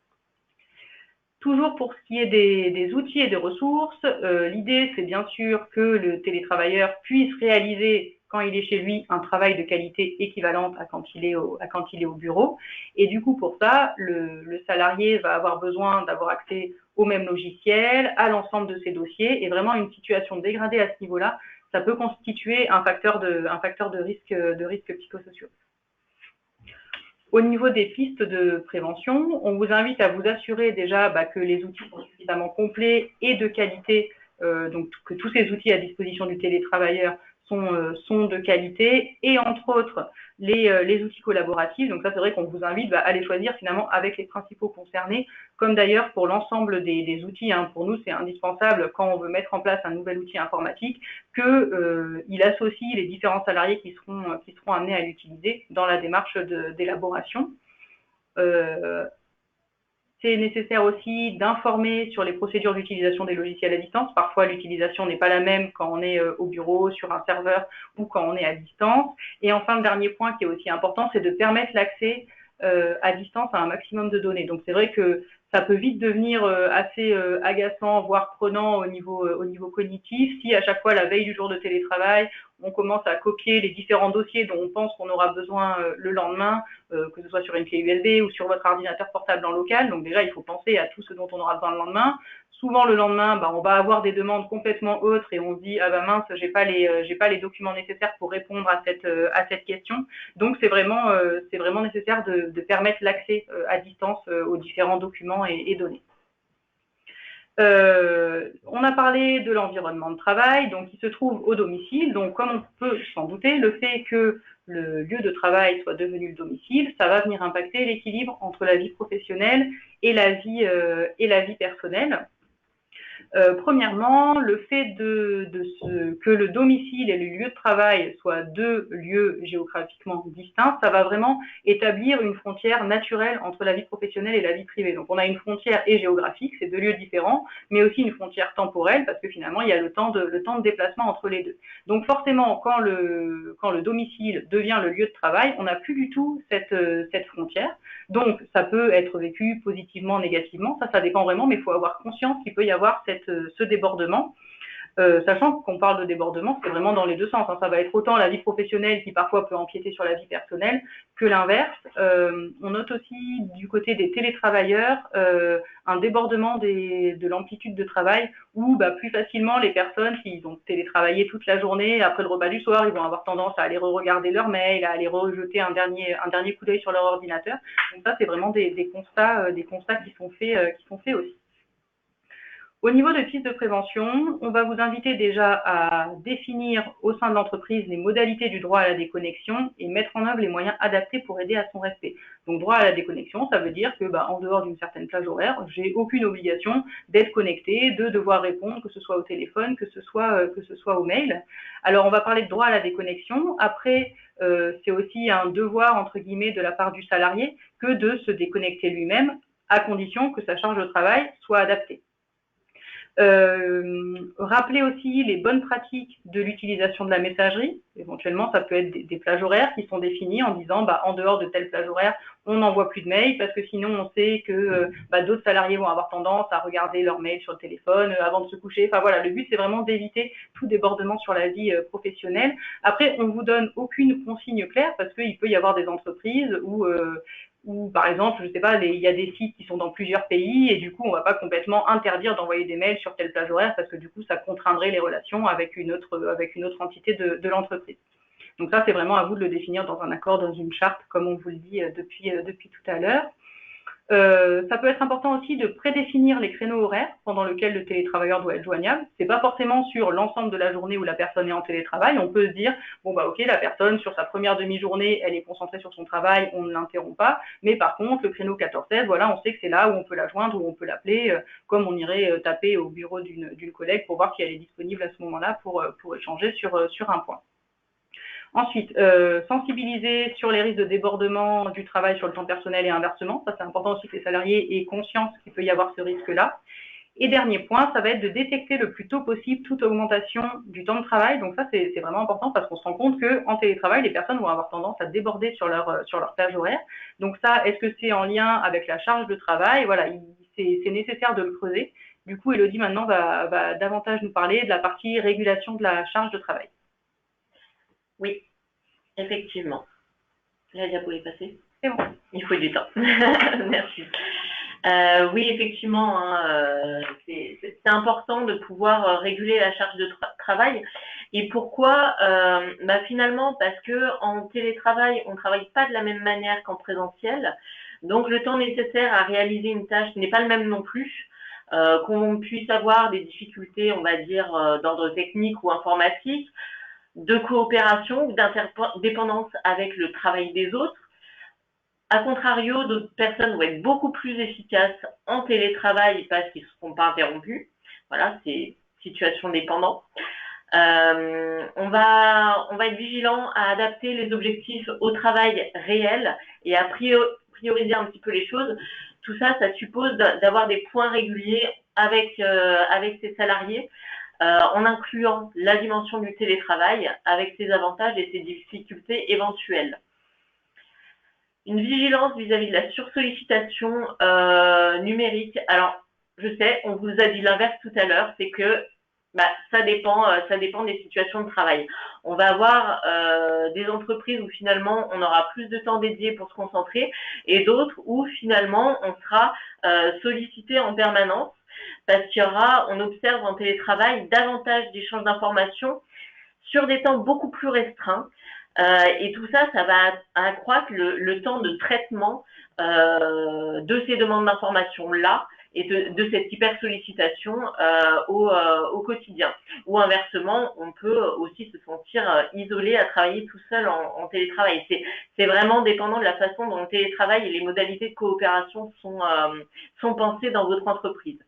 Toujours pour ce qui est des outils et des ressources, l'idée c'est bien sûr que le télétravailleur puisse réaliser quand il est chez lui un travail de qualité équivalente à quand il est au bureau. Et du coup, pour ça, le salarié va avoir besoin d'avoir accès au même logiciel, à l'ensemble de ses dossiers, et vraiment une situation dégradée à ce niveau-là, ça peut constituer un facteur de risque psychosociaux. Au niveau des pistes de prévention, on vous invite à vous assurer déjà que les outils sont suffisamment complets et de qualité, donc que tous ces outils à disposition du télétravailleur sont de qualité, et entre autres les outils collaboratifs. Donc ça, c'est vrai qu'on vous invite à les choisir finalement avec les principaux concernés, comme d'ailleurs pour l'ensemble des outils. Pour nous, c'est indispensable quand on veut mettre en place un nouvel outil informatique qu'il associe les différents salariés qui seront amenés à l'utiliser dans la démarche d'élaboration. C'est nécessaire aussi d'informer sur les procédures d'utilisation des logiciels à distance. Parfois, l'utilisation n'est pas la même quand on est au bureau, sur un serveur ou quand on est à distance. Et enfin, le dernier point qui est aussi important, c'est de permettre l'accès à distance à un maximum de données. Donc, c'est vrai que ça peut vite devenir assez agaçant, voire prenant au niveau cognitif, si à chaque fois, la veille du jour de télétravail, on commence à copier les différents dossiers dont on pense qu'on aura besoin le lendemain, que ce soit sur une clé USB ou sur votre ordinateur portable en local. Donc déjà, il faut penser à tout ce dont on aura besoin le lendemain. Souvent, le lendemain, on va avoir des demandes complètement autres et on se dit « Ah bah mince, j'ai pas les documents nécessaires pour répondre à cette question ». Donc, c'est vraiment nécessaire de permettre l'accès à distance aux différents documents et données. On a parlé de l'environnement de travail, donc qui se trouve au domicile. Donc, comme on peut s'en douter, le fait que le lieu de travail soit devenu le domicile, ça va venir impacter l'équilibre entre la vie professionnelle et la vie personnelle. Premièrement, le fait que le domicile et le lieu de travail soient deux lieux géographiquement distincts, ça va vraiment établir une frontière naturelle entre la vie professionnelle et la vie privée. Donc on a une frontière géographique, c'est deux lieux différents, mais aussi une frontière temporelle parce que finalement il y a le temps de déplacement entre les deux. Donc forcément, quand le domicile devient le lieu de travail, on n'a plus du tout cette frontière. Donc ça peut être vécu positivement, négativement, ça dépend vraiment, mais il faut avoir conscience qu'il peut y avoir ce débordement. Sachant qu'on parle de débordement, c'est vraiment dans les deux sens. Ça va être autant la vie professionnelle qui parfois peut empiéter sur la vie personnelle que l'inverse. On note aussi du côté des télétravailleurs un débordement de l'amplitude de travail où plus facilement les personnes qui ont télétravaillé toute la journée, après le repas du soir, ils vont avoir tendance à aller re-regarder leur mail, à aller rejeter un dernier coup d'œil sur leur ordinateur. Donc ça, c'est vraiment des constats qui sont faits aussi. Au niveau de pistes de prévention, on va vous inviter déjà à définir au sein de l'entreprise les modalités du droit à la déconnexion et mettre en œuvre les moyens adaptés pour aider à son respect. Donc droit à la déconnexion, ça veut dire que en dehors d'une certaine plage horaire, j'ai aucune obligation d'être connecté, de devoir répondre, que ce soit au téléphone, que ce soit au mail. Alors on va parler de droit à la déconnexion. Après, c'est aussi un devoir entre guillemets de la part du salarié que de se déconnecter lui-même, à condition que sa charge de travail soit adaptée. Rappeler aussi les bonnes pratiques de l'utilisation de la messagerie. Éventuellement, ça peut être des plages horaires qui sont définies en disant en dehors de telle plage horaire, on n'envoie plus de mails parce que sinon on sait que d'autres salariés vont avoir tendance à regarder leurs mails sur le téléphone avant de se coucher. Enfin voilà, le but c'est vraiment d'éviter tout débordement sur la vie professionnelle. Après, on vous donne aucune consigne claire parce qu'il peut y avoir des entreprises où par exemple, je sais pas, il y a des sites qui sont dans plusieurs pays et du coup, on va pas complètement interdire d'envoyer des mails sur telle plage horaire parce que du coup, ça contraindrait les relations avec une autre entité de l'entreprise. Donc ça, c'est vraiment à vous de le définir dans un accord, dans une charte, comme on vous le dit depuis tout à l'heure. Ça peut être important aussi de prédéfinir les créneaux horaires pendant lesquels le télétravailleur doit être joignable. C'est pas forcément sur l'ensemble de la journée où la personne est en télétravail. On peut se dire, bon bah ok, la personne sur sa première demi-journée, elle est concentrée sur son travail, on ne l'interrompt pas. Mais par contre, le créneau 14-16, voilà, on sait que c'est là où on peut la joindre, où on peut l'appeler, comme on irait taper au bureau d'une collègue pour voir si elle est disponible à ce moment-là pour échanger sur un point. Ensuite, sensibiliser sur les risques de débordement du travail sur le temps personnel et inversement. Ça, c'est important aussi que les salariés aient conscience qu'il peut y avoir ce risque-là. Et dernier point, ça va être de détecter le plus tôt possible toute augmentation du temps de travail. Donc ça, c'est vraiment important parce qu'on se rend compte qu'en télétravail, les personnes vont avoir tendance à déborder sur leur plage horaire. Donc ça, est-ce que c'est en lien avec la charge de travail? Voilà, c'est nécessaire de le creuser. Du coup, Elodie, maintenant, va davantage nous parler de la partie régulation de la charge de travail. Oui, effectivement. La diapo est passée. C'est bon. Il faut du temps. Merci. Oui, effectivement, hein, c'est important de pouvoir réguler la charge de travail. Et pourquoi finalement, parce que en télétravail, on ne travaille pas de la même manière qu'en présentiel. Donc, le temps nécessaire à réaliser une tâche n'est pas le même non plus. Qu'on puisse avoir des difficultés, on va dire, d'ordre technique ou informatique, de coopération ou d'interdépendance avec le travail des autres. A contrario, d'autres personnes vont être beaucoup plus efficaces en télétravail parce qu'ils ne seront pas interrompus. Voilà, c'est situation dépendante. On va être vigilant à adapter les objectifs au travail réel et à prioriser un petit peu les choses. Tout ça, ça suppose d'avoir des points réguliers avec ses salariés, en incluant la dimension du télétravail avec ses avantages et ses difficultés éventuelles. Une vigilance vis-à-vis de la sursollicitation numérique. Alors, je sais, on vous a dit l'inverse tout à l'heure, c'est que ça dépend des situations de travail. On va avoir des entreprises où finalement on aura plus de temps dédié pour se concentrer et d'autres où finalement on sera sollicité en permanence parce qu'il y aura, on observe en télétravail davantage d'échanges d'informations sur des temps beaucoup plus restreints. Et tout ça, ça va accroître le temps de traitement de ces demandes d'information-là et de cette hyper-sollicitation au quotidien. Ou inversement, on peut aussi se sentir isolé à travailler tout seul en télétravail. C'est vraiment dépendant de la façon dont le télétravail et les modalités de coopération sont pensées dans votre entreprise.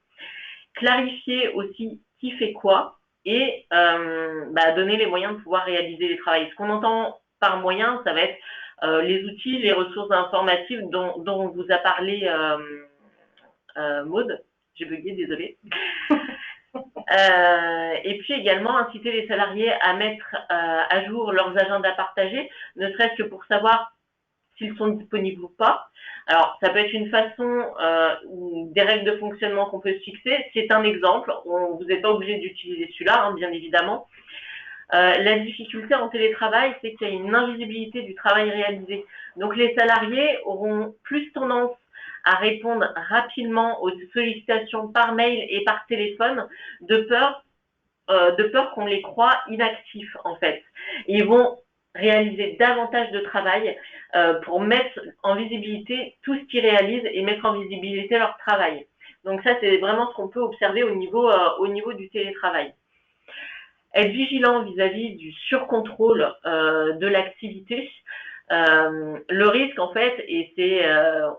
Clarifier aussi qui fait quoi et donner les moyens de pouvoir réaliser les travaux. Ce qu'on entend par moyens, ça va être les outils, les ressources informatives dont vous a parlé Maud. J'ai bugué, désolée. Et puis également inciter les salariés à mettre à jour leurs agendas partagés, ne serait-ce que pour savoir s'ils sont disponibles ou pas. Alors, ça peut être une façon des règles de fonctionnement qu'on peut se fixer. C'est un exemple. Vous n'êtes pas obligé d'utiliser celui-là, hein, bien évidemment. La difficulté en télétravail, c'est qu'il y a une invisibilité du travail réalisé. Donc, les salariés auront plus tendance à répondre rapidement aux sollicitations par mail et par téléphone de peur qu'on les croie inactifs, en fait. Ils vont réaliser davantage de travail pour mettre en visibilité tout ce qu'ils réalisent et mettre en visibilité leur travail. Donc ça, c'est vraiment ce qu'on peut observer au niveau du télétravail. Être vigilant vis-à-vis du surcontrôle de l'activité. Le risque, en fait, et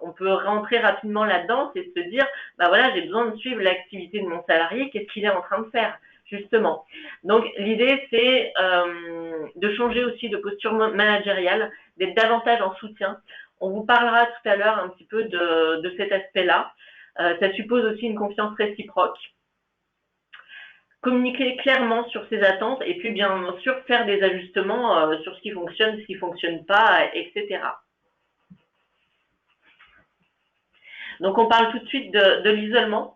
on peut rentrer rapidement là-dedans, c'est de se dire, voilà, j'ai besoin de suivre l'activité de mon salarié, qu'est-ce qu'il est en train de faire ? Justement. Donc, l'idée, c'est de changer aussi de posture managériale, d'être davantage en soutien. On vous parlera tout à l'heure un petit peu de cet aspect-là. Ça suppose aussi une confiance réciproque. Communiquer clairement sur ses attentes et puis, bien sûr, faire des ajustements sur ce qui fonctionne, ce qui ne fonctionne pas, etc. Donc, on parle tout de suite de l'isolement.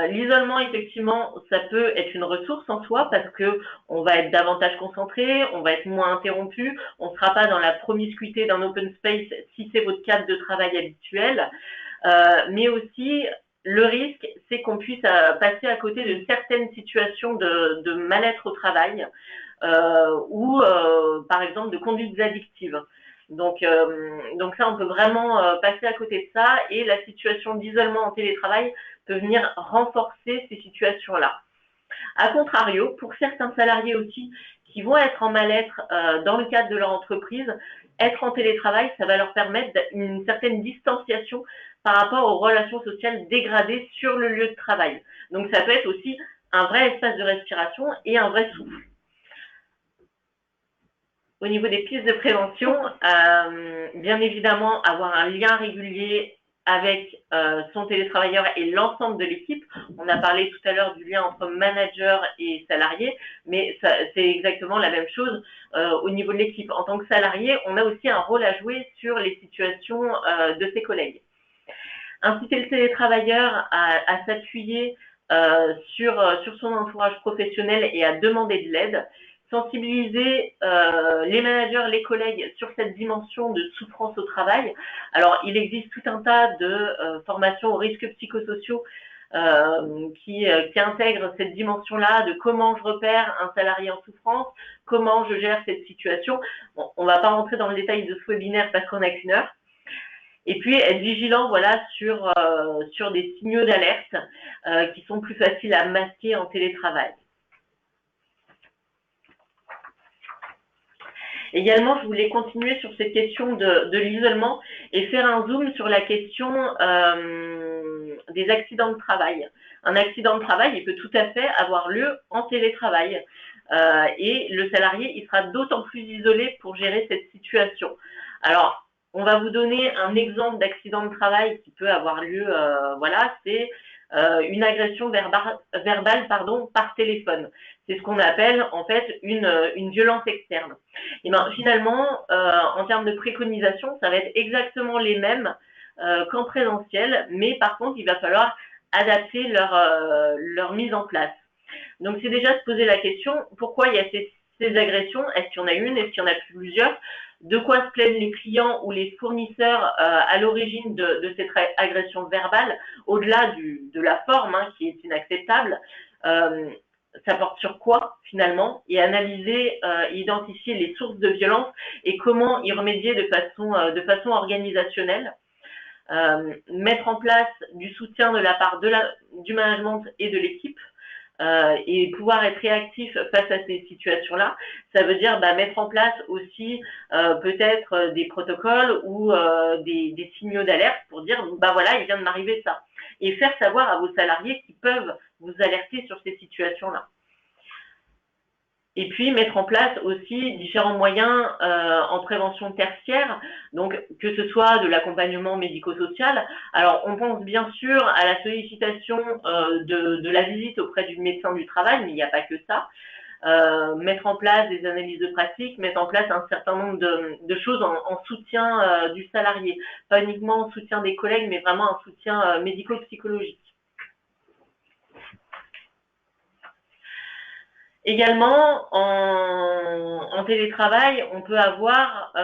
L'isolement, effectivement, ça peut être une ressource en soi parce que on va être davantage concentré, on va être moins interrompu, on ne sera pas dans la promiscuité d'un open space si c'est votre cadre de travail habituel. Mais aussi, le risque, c'est qu'on puisse passer à côté de certaines situations de mal-être au travail ou, par exemple, de conduites addictives. Donc ça, on peut vraiment passer à côté de ça, et la situation d'isolement en télétravail peut venir renforcer ces situations-là. A contrario, pour certains salariés aussi qui vont être en mal-être dans le cadre de leur entreprise, être en télétravail, ça va leur permettre une certaine distanciation par rapport aux relations sociales dégradées sur le lieu de travail. Donc ça peut être aussi un vrai espace de respiration et un vrai souffle. Au niveau des pistes de prévention, bien évidemment, avoir un lien régulier avec son télétravailleur et l'ensemble de l'équipe. On a parlé tout à l'heure du lien entre manager et salarié, mais c'est exactement la même chose au niveau de l'équipe. En tant que salarié, on a aussi un rôle à jouer sur les situations de ses collègues. Inciter le télétravailleur à s'appuyer sur son entourage professionnel et à demander de l'aide. Sensibiliser les managers, les collègues sur cette dimension de souffrance au travail. Alors, il existe tout un tas de formations aux risques psychosociaux qui intègrent cette dimension-là de comment je repère un salarié en souffrance, comment je gère cette situation. Bon, on ne va pas rentrer dans le détail de ce webinaire parce qu'on n'a qu'une heure. Et puis, être vigilant, voilà, sur des signaux d'alerte qui sont plus faciles à masquer en télétravail. Également, je voulais continuer sur cette question de l'isolement et faire un zoom sur la question des accidents de travail. Un accident de travail, il peut tout à fait avoir lieu en télétravail et le salarié, il sera d'autant plus isolé pour gérer cette situation. Alors, on va vous donner un exemple d'accident de travail qui peut avoir lieu, voilà, c'est une agression verbale par téléphone. C'est ce qu'on appelle en fait une violence externe. Et ben, finalement, en termes de préconisation, ça va être exactement les mêmes qu'en présentiel, mais par contre, il va falloir adapter leur mise en place. Donc, c'est déjà se poser la question, pourquoi il y a ces agressions? Est-ce qu'il y en a une? Est-ce qu'il y en a plusieurs? De quoi se plaignent les clients ou les fournisseurs à l'origine de cette agression verbale, au-delà de la forme qui est inacceptable? Ça porte sur quoi finalement, et analyser, identifier les sources de violence et comment y remédier de façon organisationnelle. Mettre en place du soutien de la part du management et de l'équipe. Et pouvoir être réactif face à ces situations-là, ça veut dire mettre en place aussi peut-être des protocoles ou des signaux d'alerte pour dire voilà, il vient de m'arriver ça, et faire savoir à vos salariés qui peuvent vous alerter sur ces situations-là. Et puis mettre en place aussi différents moyens en prévention tertiaire, donc que ce soit de l'accompagnement médico-social. Alors on pense bien sûr à la sollicitation de la visite auprès du médecin du travail, mais il n'y a pas que ça. Mettre en place des analyses de pratique, mettre en place un certain nombre de choses en soutien du salarié, pas uniquement en soutien des collègues, mais vraiment un soutien médico-psychologique. Également, en télétravail, on peut avoir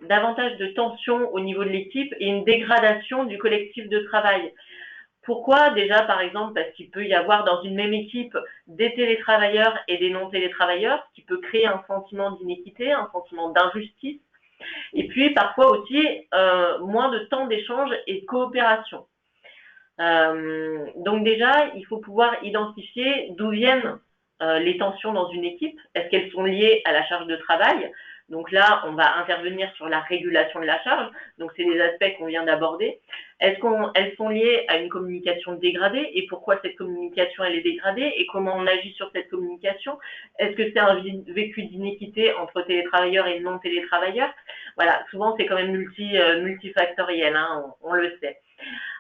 davantage de tension au niveau de l'équipe et une dégradation du collectif de travail. Pourquoi? Déjà, par exemple, parce qu'il peut y avoir dans une même équipe des télétravailleurs et des non-télétravailleurs, ce qui peut créer un sentiment d'inéquité, un sentiment d'injustice. Et puis, parfois aussi, moins de temps d'échange et de coopération. Donc déjà, il faut pouvoir identifier d'où viennent les tensions dans une équipe. Est-ce qu'elles sont liées à la charge de travail? Donc là, on va intervenir sur la régulation de la charge. Donc c'est les aspects qu'on vient d'aborder. Est-ce qu'elles sont liées à une communication dégradée? Et pourquoi cette communication elle est dégradée? Et comment on agit sur cette communication? Est-ce que c'est un vécu d'inéquité entre télétravailleurs et non télétravailleurs? Voilà, souvent c'est quand même multifactoriel, on le sait.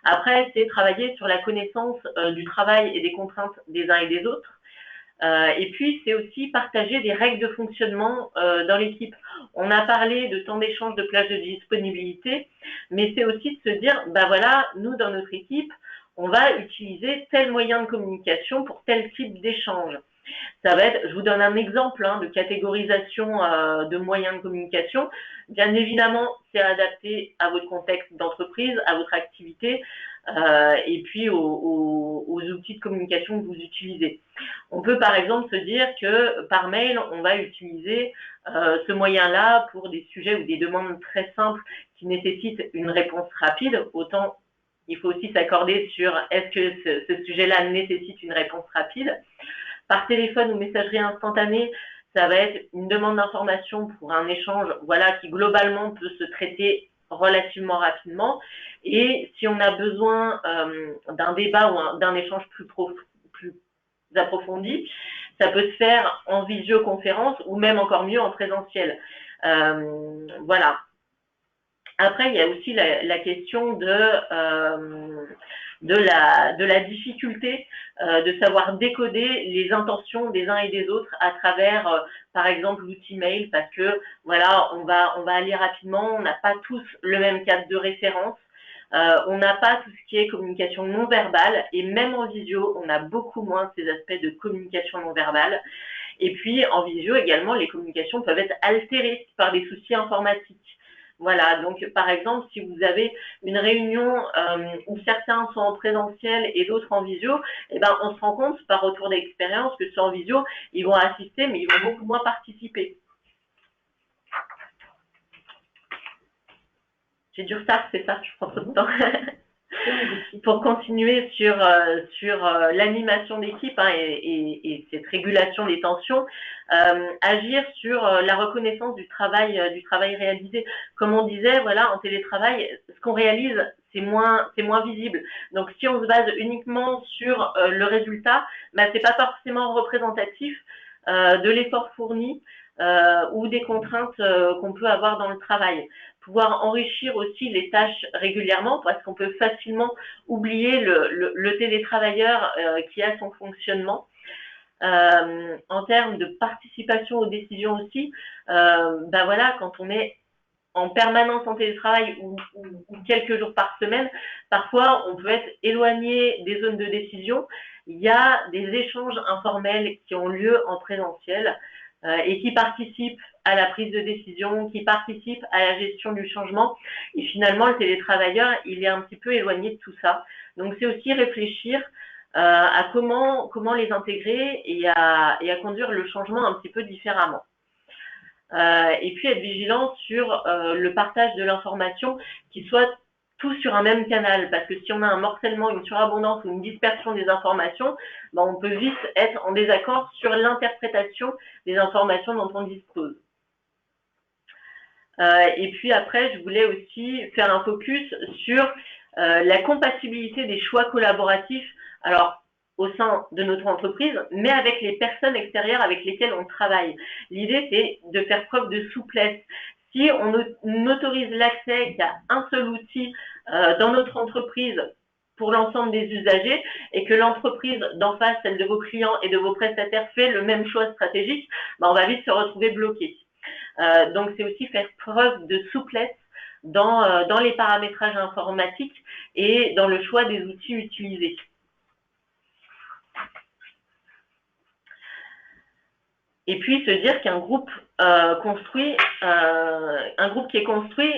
Après, c'est travailler sur la connaissance du travail et des contraintes des uns et des autres. Et puis, c'est aussi partager des règles de fonctionnement dans l'équipe. On a parlé de temps d'échange, de plage de disponibilité, mais c'est aussi de se dire, voilà, nous, dans notre équipe, on va utiliser tel moyen de communication pour tel type d'échange. Ça va être, je vous donne un exemple de catégorisation de moyens de communication. Bien évidemment, c'est adapté à votre contexte d'entreprise, à votre activité. et puis aux outils de communication que vous utilisez. On peut par exemple se dire que par mail, on va utiliser ce moyen-là pour des sujets ou des demandes très simples qui nécessitent une réponse rapide. Autant, il faut aussi s'accorder sur est-ce que ce sujet-là nécessite une réponse rapide. Par téléphone ou messagerie instantanée, ça va être une demande d'information pour un échange, voilà, qui globalement peut se traiter relativement rapidement. Et si on a besoin d'un débat ou d'un échange plus approfondi, ça peut se faire en visioconférence ou même encore mieux en présentiel. Voilà. Après, il y a aussi la question de la difficulté de savoir décoder les intentions des uns et des autres à travers, par exemple, l'outil mail, parce que voilà, on va aller rapidement, on n'a pas tous le même cadre de référence, on n'a pas tout ce qui est communication non verbale, et même en visio, on a beaucoup moins ces aspects de communication non verbale. Et puis, en visio également, les communications peuvent être altérées par des soucis informatiques. Voilà, donc par exemple, si vous avez une réunion où certains sont en présentiel et d'autres en visio, eh ben, on se rend compte par retour d'expérience que ceux en visio, ils vont assister, mais ils vont beaucoup moins participer. J'ai du retard, c'est ça, je prends trop de temps. Pour continuer sur l'animation d'équipe et cette régulation des tensions, agir sur la reconnaissance du travail réalisé. Comme on disait, voilà, en télétravail, ce qu'on réalise, c'est moins visible. Donc, si on se base uniquement sur le résultat, bah, c'est pas forcément représentatif de l'effort fourni ou des contraintes qu'on peut avoir dans le travail. Pouvoir enrichir aussi les tâches régulièrement, parce qu'on peut facilement oublier le télétravailleur qui a son fonctionnement. En termes de participation aux décisions aussi, ben voilà, quand on est en permanence en télétravail ou quelques jours par semaine, parfois on peut être éloigné des zones de décision. Il y a des échanges informels qui ont lieu en présentiel et qui participent à la prise de décision, qui participent à la gestion du changement. Et finalement, le télétravailleur, il est un petit peu éloigné de tout ça. Donc, c'est aussi réfléchir à comment les intégrer et à conduire le changement un petit peu différemment. Et puis, être vigilant sur le partage de l'information qui soit tout sur un même canal, parce que si on a un morcellement, une surabondance ou une dispersion des informations, ben on peut vite être en désaccord sur l'interprétation des informations dont on dispose. Et puis après, je voulais aussi faire un focus sur la compatibilité des choix collaboratifs, alors au sein de notre entreprise, mais avec les personnes extérieures avec lesquelles on travaille. L'idée, c'est de faire preuve de souplesse. Si on n'autorise l'accès qu'à un seul outil dans notre entreprise pour l'ensemble des usagers et que l'entreprise d'en face, celle de vos clients et de vos prestataires, fait le même choix stratégique, ben on va vite se retrouver bloqué. Donc, c'est aussi faire preuve de souplesse dans les paramétrages informatiques et dans le choix des outils utilisés. Et puis se dire qu'un groupe qui est construit,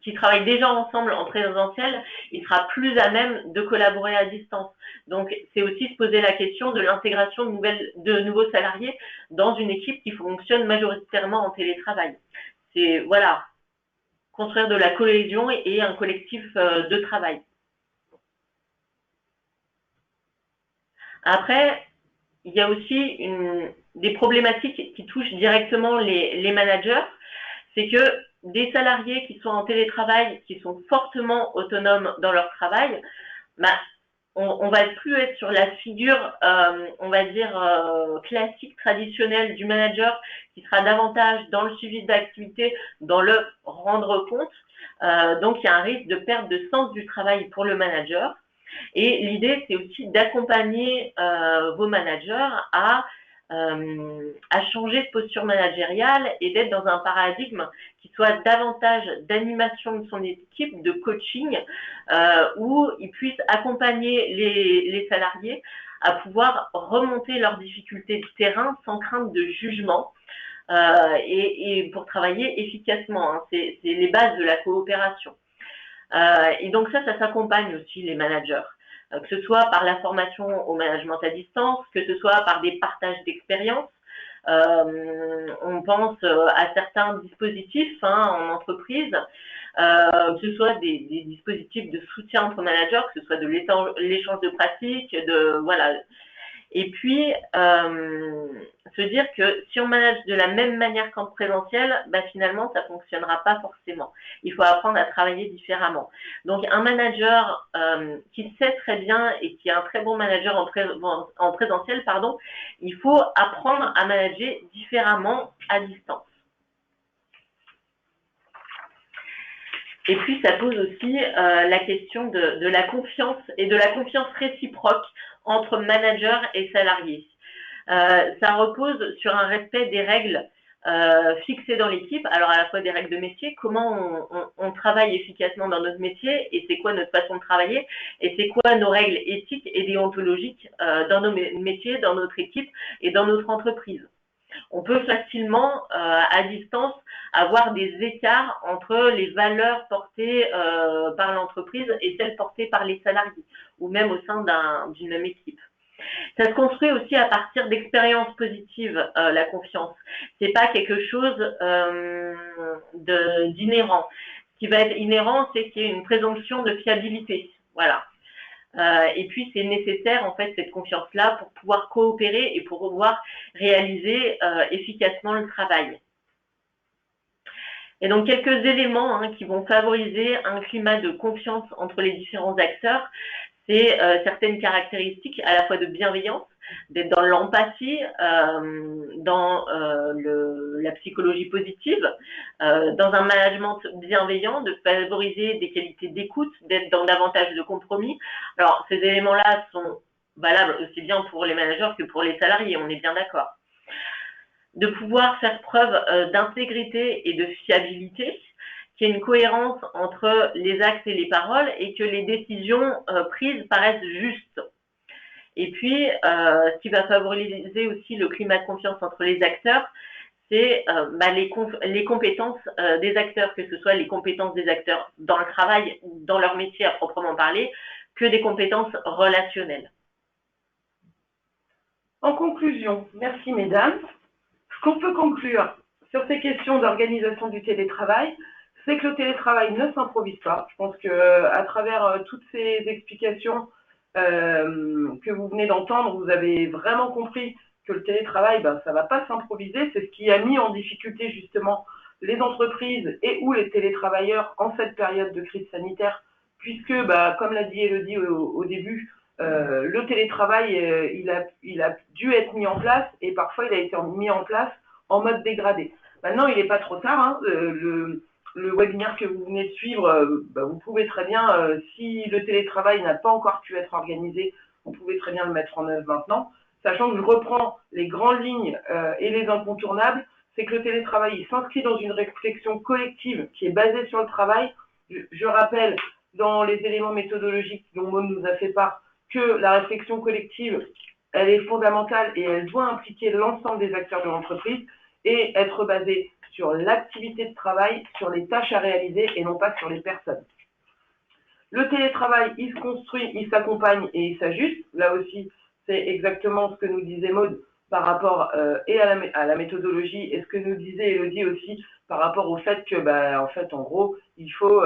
qui travaille déjà ensemble en présentiel, il sera plus à même de collaborer à distance. Donc, c'est aussi se poser la question de l'intégration de nouveaux salariés dans une équipe qui fonctionne majoritairement en télétravail. C'est, voilà, construire de la cohésion et un collectif de travail. Après, il y a aussi des problématiques qui touchent directement les managers. C'est que des salariés qui sont en télétravail, qui sont fortement autonomes dans leur travail, bah, on va plus être sur la figure, on va dire, classique, traditionnelle du manager, qui sera davantage dans le suivi d'activité, dans le rendre compte. Donc, il y a un risque de perte de sens du travail pour le manager. Et l'idée, c'est aussi d'accompagner vos managers à changer de posture managériale et d'être dans un paradigme qui soit davantage d'animation de son équipe, de coaching, où ils puissent accompagner les salariés à pouvoir remonter leurs difficultés de terrain sans crainte de jugement et pour travailler efficacement. Hein. C'est les bases de la coopération. Et donc ça s'accompagne aussi les managers, que ce soit par la formation au management à distance, que ce soit par des partages d'expériences. On pense à certains dispositifs en entreprise, que ce soit des dispositifs de soutien entre managers, que ce soit de l'échange de pratiques, voilà. Et puis, se dire que si on manage de la même manière qu'en présentiel, finalement, ça fonctionnera pas forcément. Il faut apprendre à travailler différemment. Donc, un manager qui sait très bien et qui est un très bon manager en présentiel, il faut apprendre à manager différemment à distance. Et puis, ça pose aussi la question de la confiance et de la confiance réciproque entre manager et salarié. Ça repose sur un respect des règles fixées dans l'équipe, alors à la fois des règles de métier, comment on travaille efficacement dans notre métier et c'est quoi notre façon de travailler et c'est quoi nos règles éthiques et déontologiques dans nos métiers, dans notre équipe et dans notre entreprise. On peut facilement, à distance, avoir des écarts entre les valeurs portées par l'entreprise et celles portées par les salariés, ou même au sein d'une même équipe. Ça se construit aussi à partir d'expériences positives, la confiance. C'est pas quelque chose d'inhérent. Ce qui va être inhérent, c'est qu'il y ait une présomption de fiabilité. Voilà. Et puis, c'est nécessaire, en fait, cette confiance-là pour pouvoir coopérer et pour pouvoir réaliser efficacement le travail. Et donc, quelques éléments qui vont favoriser un climat de confiance entre les différents acteurs, c'est certaines caractéristiques à la fois de bienveillance, d'être dans l'empathie, dans la psychologie positive, dans un management bienveillant, de favoriser des qualités d'écoute, d'être dans davantage de compromis. Alors, ces éléments-là sont valables aussi bien pour les managers que pour les salariés, on est bien d'accord. De pouvoir faire preuve d'intégrité et de fiabilité, qu'il y ait une cohérence entre les actes et les paroles et que les décisions prises paraissent justes. Et puis, ce qui va favoriser aussi le climat de confiance entre les acteurs, c'est les compétences des acteurs, que ce soit les compétences des acteurs dans le travail, dans leur métier à proprement parler, que des compétences relationnelles. En conclusion, merci mesdames. Ce qu'on peut conclure sur ces questions d'organisation du télétravail, c'est que le télétravail ne s'improvise pas. Je pense qu'à travers toutes ces explications que vous venez d'entendre, vous avez vraiment compris que le télétravail, ça ne va pas s'improviser. C'est ce qui a mis en difficulté justement les entreprises et ou les télétravailleurs en cette période de crise sanitaire, puisque, comme l'a dit Élodie au début, le télétravail, il a dû être mis en place et parfois il a été mis en place en mode dégradé. Maintenant, il n'est pas trop tard. Le webinaire que vous venez de suivre, vous pouvez très bien, si le télétravail n'a pas encore pu être organisé, vous pouvez très bien le mettre en œuvre maintenant, sachant que je reprends les grandes lignes et les incontournables, c'est que le télétravail il s'inscrit dans une réflexion collective qui est basée sur le travail. Je rappelle, dans les éléments méthodologiques dont Maud nous a fait part, que la réflexion collective, elle est fondamentale et elle doit impliquer l'ensemble des acteurs de l'entreprise et être basée sur l'activité de travail, sur les tâches à réaliser et non pas sur les personnes. Le télétravail, il se construit, il s'accompagne et il s'ajuste. Là aussi, c'est exactement ce que nous disait Maud par rapport et à la méthodologie et ce que nous disait Élodie aussi par rapport au fait que, en fait, en gros, il faut,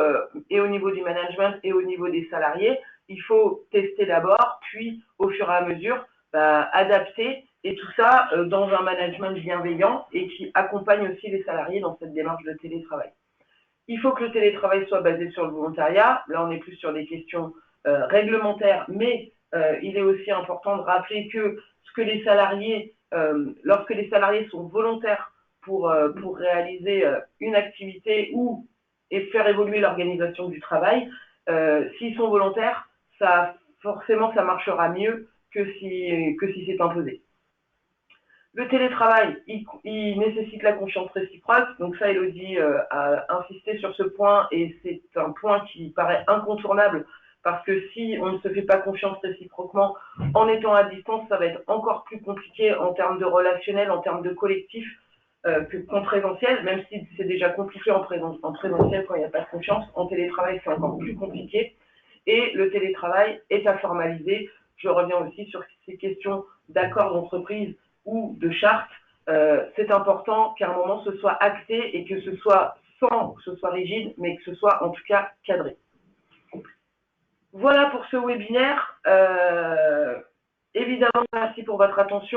et au niveau du management et au niveau des salariés, il faut tester d'abord, puis au fur et à mesure, adapter, et tout ça dans un management bienveillant et qui accompagne aussi les salariés dans cette démarche de télétravail. Il faut que le télétravail soit basé sur le volontariat. Là, on est plus sur des questions réglementaires, mais il est aussi important de rappeler que les salariés, lorsque les salariés sont volontaires pour réaliser une activité et faire évoluer l'organisation du travail, s'ils sont volontaires, forcément, ça marchera mieux que si c'est imposé. Le télétravail, il nécessite la confiance réciproque. Donc ça, Élodie a insisté sur ce point et c'est un point qui paraît incontournable parce que si on ne se fait pas confiance réciproquement en étant à distance, ça va être encore plus compliqué en termes de relationnel, en termes de collectif. qu'en présentiel, même si c'est déjà compliqué en présentiel quand il n'y a pas de confiance. En télétravail, c'est encore plus compliqué. Et le télétravail est à formaliser. Je reviens aussi sur ces questions d'accord d'entreprise ou de charte. C'est important qu'à un moment, ce soit acté et que ce soit sans que ce soit rigide, mais que ce soit en tout cas cadré. Voilà pour ce webinaire. Évidemment, merci pour votre attention.